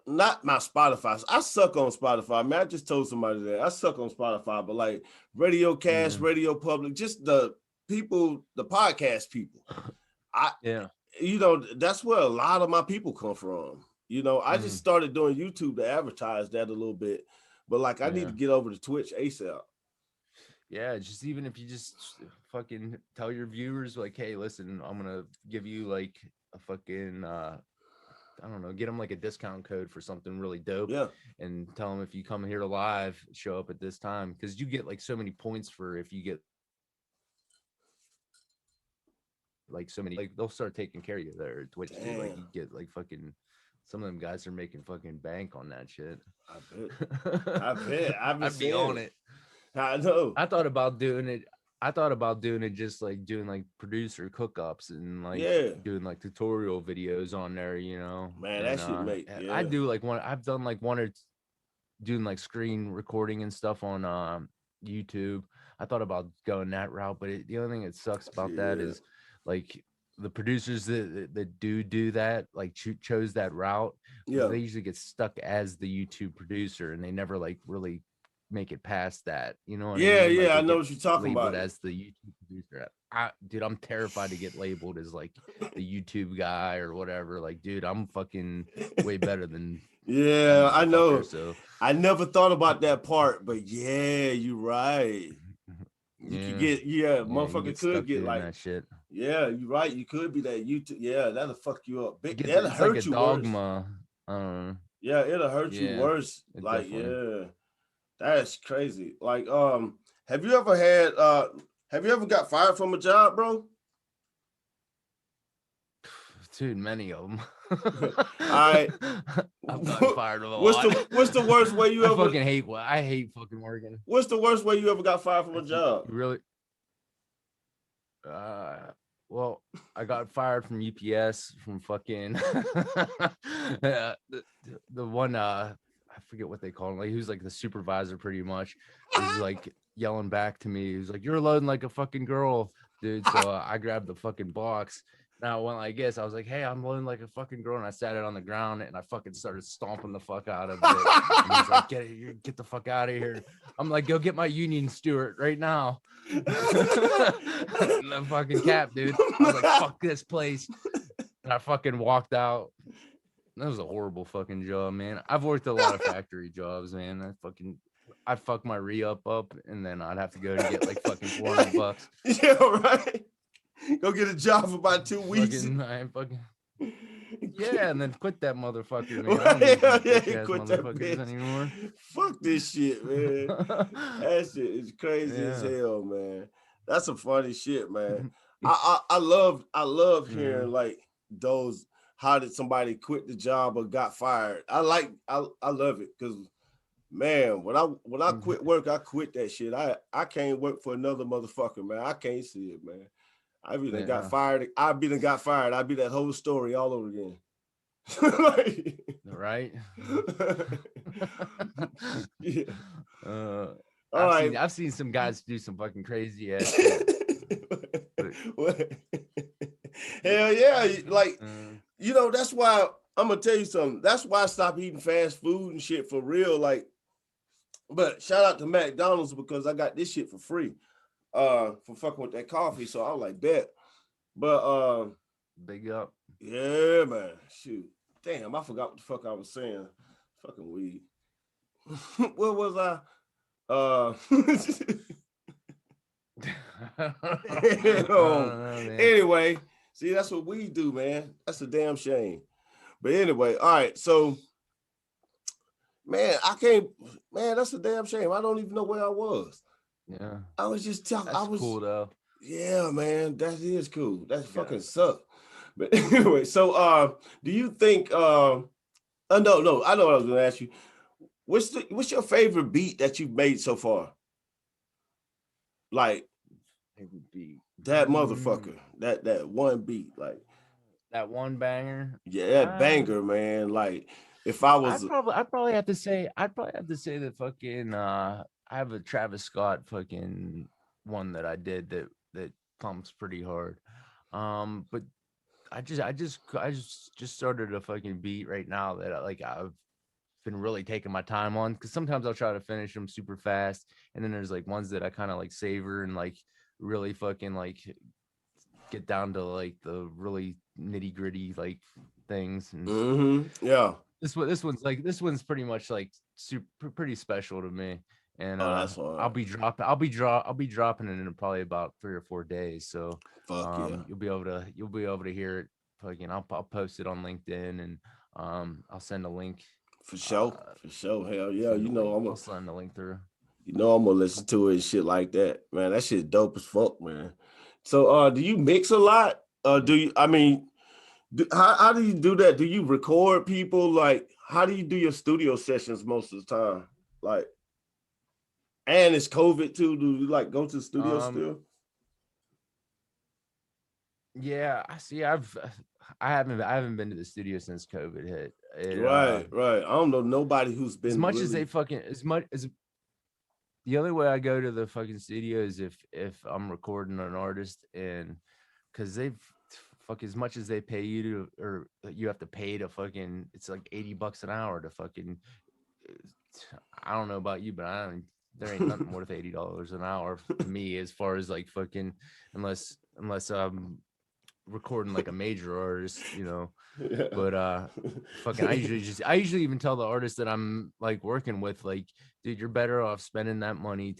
not my Spotify. I suck on Spotify. Man, I just told somebody that I suck on Spotify, but like Radio Cast, Radio Public, just the people, the podcast people. You know, that's where a lot of my people come from. You know, I just started doing YouTube to advertise that a little bit, but like I need to get over to Twitch ASAP.
Yeah, just even if you just fucking tell your viewers like, hey, listen, I'm gonna give you like a fucking I don't know, get them like a discount code for something really dope. Yeah. And tell them if you come here live, show up at this time, because you get like so many points for if you get like so many, like they'll start taking care of you there at Twitch too. Like you get like fucking, some of them guys are making fucking bank on that shit.
I bet.
I'd be on it.
I know.
I thought about doing it just like doing like producer cook-ups and like doing like tutorial videos on there, you know.
Man, that shit make
I do like I've done like one or doing like screen recording and stuff on YouTube. I thought about going that route, but the only thing that sucks about that is like the producers that do that, like chose that route. They usually get stuck as the YouTube producer and they never like really make it past that, you know what I mean? Like,
I know what you're talking about.
As the YouTube producer, dude, I'm terrified to get labeled as like the YouTube guy or whatever. Like, dude, I'm fucking way better than
I know. So I never thought about that part, but you're right. You could get motherfucker could get like
that shit.
Yeah, you're right. You could be that YouTube. Yeah, that'll fuck you up. That'll hurt like you
dogma.
Worse. Yeah, it'll hurt you worse. Like, that's crazy. Like, have you ever got fired from a job, bro?
Dude, many of them.
All right.
I've gotten fired a lot.
What's the worst way you ever
I hate fucking working.
What's the worst way you ever got fired from a job?
Really? Well, I got fired from UPS from fucking the one I forget what they call him. Like he was like the supervisor pretty much. He was like yelling back to me. He was like, "You're loading like a fucking girl, dude." So I grabbed the fucking box. Now, when I guess I was like, "Hey, I'm loading like a fucking girl," and I sat it on the ground and I fucking started stomping the fuck out of it. And he's like, "Get the fuck out of here!" I'm like, "Go get my union steward right now." And the fucking cap, dude. I was like, "Fuck this place," and I fucking walked out. That was a horrible fucking job, man. I've worked a lot of factory jobs, man. I'd fuck my re-up up, and then I'd have to go and get like fucking $400.
Yeah, right. Go get a job for about 2 weeks.
Yeah, and then quit that motherfucker, man. I don't
quit that bitch
anymore.
Fuck this shit, man. That shit is crazy as hell, man. That's some funny shit, man. I love hearing like those. How did somebody quit the job or got fired? I love it because, man, when I quit work, I quit that shit. I can't work for another motherfucker, man. I can't see it, man. I be done got fired. I'd be that whole story all over again.
Right?
Yeah.
I've seen some guys do some fucking crazy ass shit.
Hell yeah. Like, you know, that's why I'm gonna tell you something. That's why I stopped eating fast food and shit for real. Like, but shout out to McDonald's because I got this shit for free. For fucking with that coffee. So I was like, bet. But
big up.
Yeah, man. Shoot. Damn, I forgot what the fuck I was saying. Fucking weed. What was I? Anyway, See, that's what we do, man. That's a damn shame. But anyway, all right. So, man, that's a damn shame. I don't even know where I was.
Yeah.
I was just talking.
That's cool though.
Yeah, man, that is cool. That fucking sucks. But anyway, so do you think no, I know what I was gonna ask you. What's your favorite beat that you've made so far? Like
Favorite beat.
that motherfucker, that one beat, like
that one banger.
Yeah, that banger, man. Like if I was
I'd probably have to say that fucking I have a Travis Scott fucking one that I did that pumps pretty hard. But I just started a fucking beat right now that I've been really taking my time on, because sometimes I'll try to finish them super fast, and then there's like ones that I kind of like savor and like really fucking like get down to like the really nitty gritty like things. And
yeah,
this one's pretty much like pretty special to me. And
that's
I'll be dropping it in probably about 3 or 4 days. So you'll be able to hear it. Fucking I'll post it on LinkedIn, and I'll send a link.
For sure. Hell yeah.
I'll send the link through.
I'm gonna listen to it and shit like that. Man, that shit dope as fuck, man. So do you mix a lot? How do you do that? Do you record people? Like, how do you do your studio sessions most of the time? Like, and it's COVID too. Do you like go to the studio still?
Yeah, I see. I haven't been to the studio since COVID hit.
Right. I don't know nobody who's been
as much as the only way I go to the fucking studio is if I'm recording an artist, and because they've as much as they pay you to, or you have to pay to fucking, it's like $80 an hour to fucking, I don't know about you, but there ain't nothing worth $80 an hour to me, as far as like fucking, unless I'm recording like a major artist,
Yeah.
But fucking I usually even tell the artist that I'm like working with, like, dude, you're better off spending that money,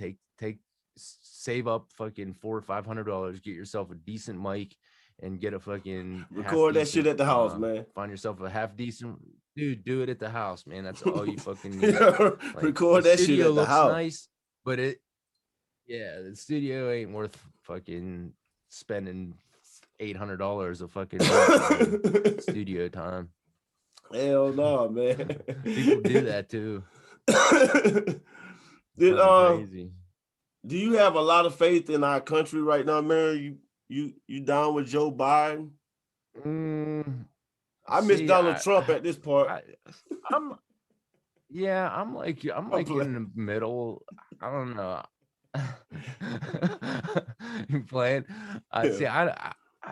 save up fucking $400 or $500, get yourself a decent mic, and get a fucking
record that shit at the house, man.
Find yourself a half decent dude, do it at the house, man. That's all you fucking need. Like,
record that shit at the house.
Nice, but the studio ain't worth fucking spending $800 of fucking studio time.
Hell no, man.
People do that too.
Do you have a lot of faith in our country right now, man? You down with Joe Biden? I miss Donald Trump at this part.
I'm like in the middle. I don't know. You playing? See,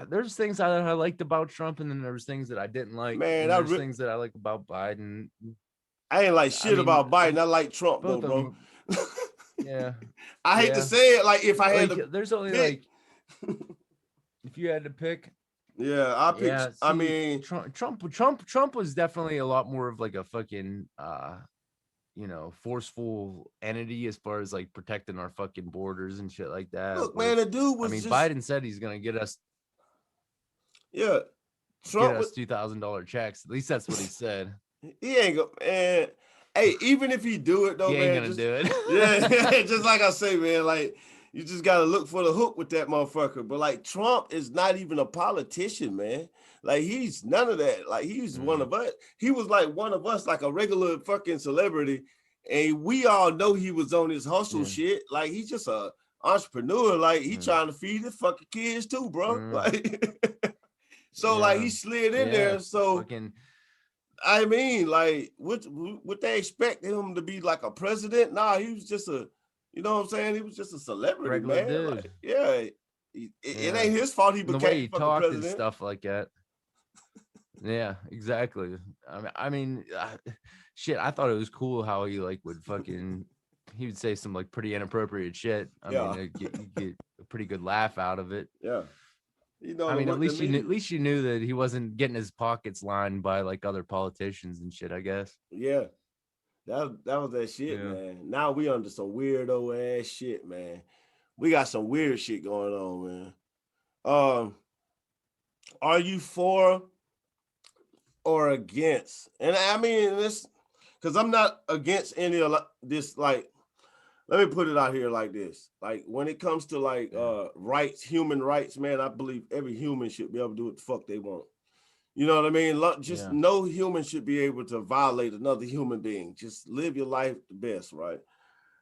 there's things I liked about Trump, and then there was things that I didn't like.
Man,
there's things that I like about Biden.
I ain't like shit about Biden. I like Trump though, bro.
Yeah.
I hate to say it. Like, if I had to,
there's only pick. Like, if you had to pick.
Yeah, I pick. Yeah, I mean,
Trump was definitely a lot more of like a fucking forceful entity as far as like protecting our fucking borders and shit like that.
Look, man, the dude was.
Biden said he's gonna get us.
Yeah,
Trump get us $2,000 checks. At least that's what he said.
He ain't gonna. Man, hey, even if he do it though,
he ain't gonna do it.
Yeah, just like I say, man, like. You just got to look for the hook with that motherfucker. But like, Trump is not even a politician, man. Like, he's none of that. Like, he's one of us. He was like one of us, like a regular fucking celebrity. And we all know he was on his hustle shit. Like, he's just a entrepreneur. Like, he trying to feed his fucking kids too, bro. Like, so like he slid in there. So I mean, like, would they expect him to be like a president? Nah, he was just a, you know what I'm saying? He was just a celebrity, regular man. Dude. Like, it ain't his fault he became the way he talked president.
And stuff like that. Yeah, exactly. I mean, shit. I thought it was cool how he like would fucking. He would say some like pretty inappropriate shit. I mean, you get a pretty good laugh out of it.
Yeah.
I mean, at least you knew that he wasn't getting his pockets lined by like other politicians and shit, I guess.
Yeah. That was that shit, man. Now we under some weirdo ass shit, man. We got some weird shit going on, man. are you for or against? And I mean this because I'm not against any of this. Like, let me put it out here like this. Like, when it comes to like rights, human rights, man, I believe every human should be able to do what the fuck they want. You know what I mean? Just no human should be able to violate another human being. Just live your life the best, right?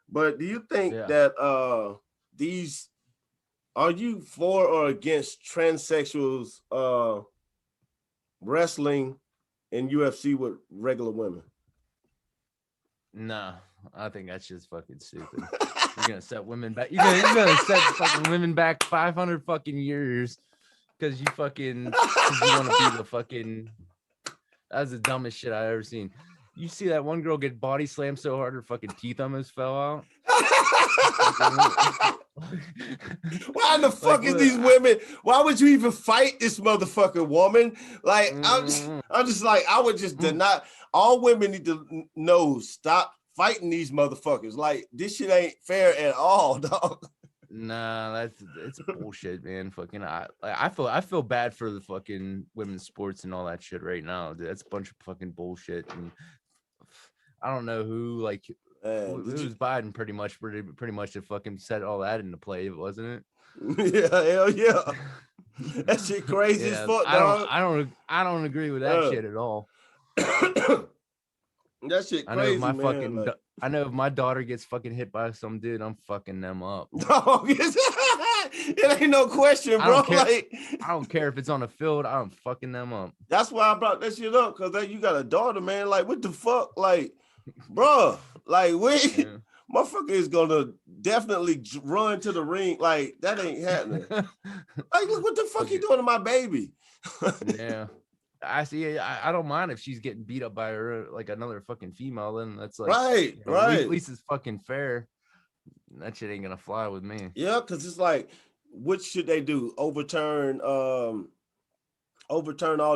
But do you think that are you for or against transsexuals wrestling in UFC with regular women?
No, I think that's just fucking stupid. You're gonna set women back. You're gonna set fucking women back 500 fucking years because you want to be the fucking. That's the dumbest shit I ever seen. You see that one girl get body slammed so hard her fucking teeth almost fell out.
Why in the fuck is these women? Why would you even fight this motherfucking woman? Like, I'm just like, I would just deny. All women need to know, stop fighting these motherfuckers. Like, this shit ain't fair at all, dog.
Nah, it's bullshit, man. Fucking, I feel bad for the fucking women's sports and all that shit right now, dude. That's a bunch of fucking bullshit, and I don't know who like. It was Biden pretty much to fucking set all that into play, wasn't it?
Yeah, hell yeah. That shit crazy as fuck, dog.
I don't agree with that shit at all.
That shit crazy,
I know if my daughter gets fucking hit by some dude, I'm fucking them up.
Dog, it ain't no question, bro.
I don't care if it's on the field, I'm fucking them up.
That's why I brought that shit up, because you got a daughter, man. Like, what the fuck? Like, bro, like, motherfucker is gonna definitely run to the ring. Like, that ain't happening. Like, look what the fuck you doing to my baby?
Yeah. I see. I don't mind if she's getting beat up by her like another fucking female. Then that's like
right.
At least it's fucking fair. That shit ain't gonna fly with me.
Yeah, because it's like, what should they do? Overturn all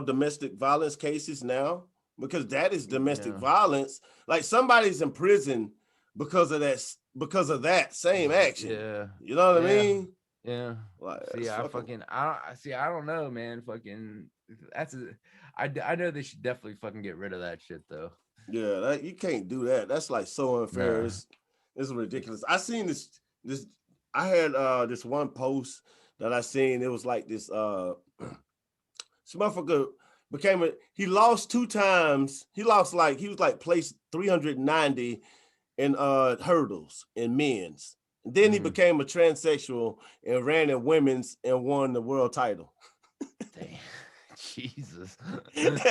domestic violence cases now? Because that is domestic violence. Like, somebody's in prison because of that same action. Yeah, you know what I mean?
Yeah. Like, I don't know, man. Fucking, I know they should definitely fucking get rid of that shit though.
Yeah, you can't do that. That's like so unfair. Nah. It's ridiculous. I seen this. I had this one post that I seen. It was like this. This motherfucker he lost 2 times. He was placed 390 in hurdles in men's. And then he became a transsexual and ran in women's and won the world title.
Damn. Jesus.
Like,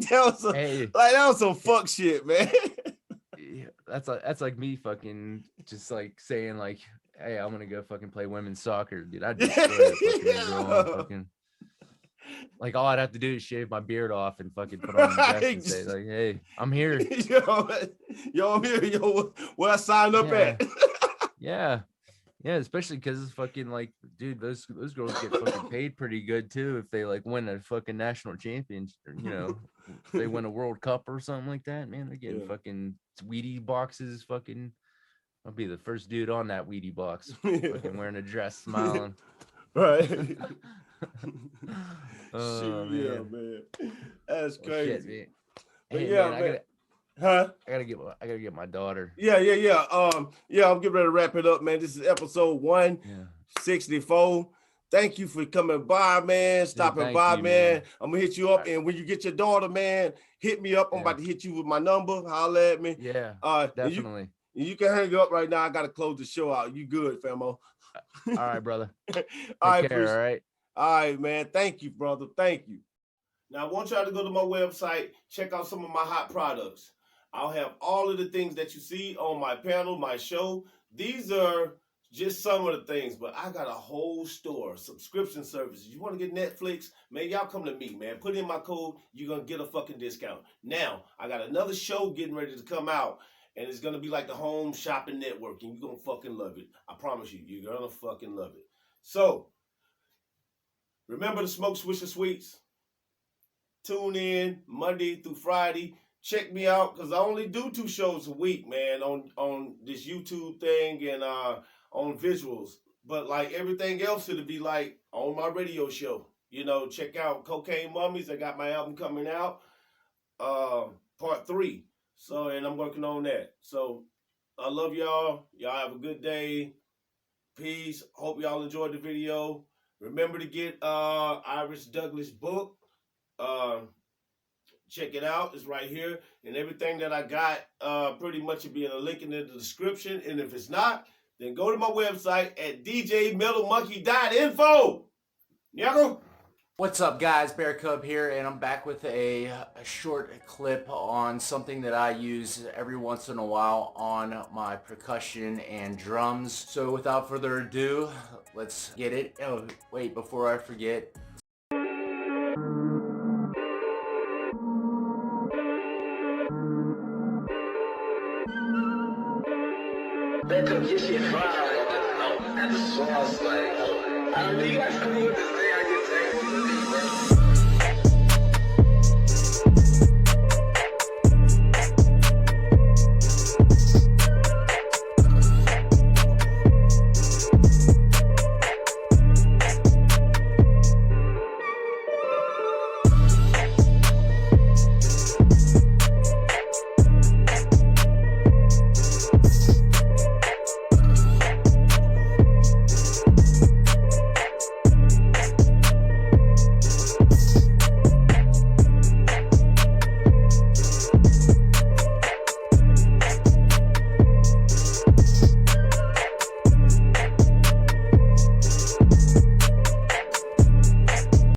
that was some fuck shit, man.
Yeah, that's like me fucking just like saying like, hey, I'm gonna go fucking play women's soccer, dude. I'd just fucking like, all I'd have to do is shave my beard off and fucking put on the vest and say like, hey, I'm here.
Yo, I'm here. Yo, where I signed up at?
Yeah, especially because it's fucking like, dude, those girls get fucking paid pretty good too if they like win a fucking national championship, you know, if they win a World Cup or something like that, man. They're getting fucking Wheatie boxes. Fucking, I'll be the first dude on that Wheatie box, fucking wearing a dress, smiling.
Right.
Oh,
man. That's crazy.
Shit, man.
But
hey,
yeah,
man, I gotta get my daughter.
Yeah. I'm getting ready to wrap it up, man. This is episode 164. Thank you for coming by, man. Stopping by, man. I'm gonna hit you up, and when you get your daughter, man, hit me up. I'm about to hit you with my number. Holla at me.
Yeah, definitely.
You can hang up right now. I gotta close the show out. You good, famo?
All right, brother.
All right,
care, all right.
All right, man. Thank you, brother. Thank you. Now, I want y'all to go to my website, check out some of my hot products. I'll have all of the things that you see on my panel, my show. These are just some of the things, but I got a whole store, subscription services. You want to get Netflix? Man, y'all come to me, man. Put in my code. You're going to get a fucking discount. Now, I got another show getting ready to come out, and it's going to be like the Home Shopping Network, and you're going to fucking love it. I promise you, you're going to fucking love it. So, remember the Smoke Swisher Sweets? Tune in Monday through Friday. Check me out, because I only do 2 shows a week, man, on this YouTube thing and on visuals. But like everything else, it'll be like on on my radio show. You know, check out Cocaine Mummies. I got my album coming out, part 3. So, and I'm working on that. So, I love y'all. Y'all have a good day. Peace. Hope y'all enjoyed the video. Remember to get Iris Douglas' book. Check it out. It's right here. And everything that I got pretty much will be in a link in the description. And if it's not, then go to my website at djmetalmonkey.info. Nyako?
What's up, guys? BearCub here, and I'm back with a short clip on something that I use every once in a while on my percussion and drums. So without further ado, let's get it. Oh, wait, before I forget.
BearCub, your shit fire. That's the sauce, like, I don't know, you guys cool with this.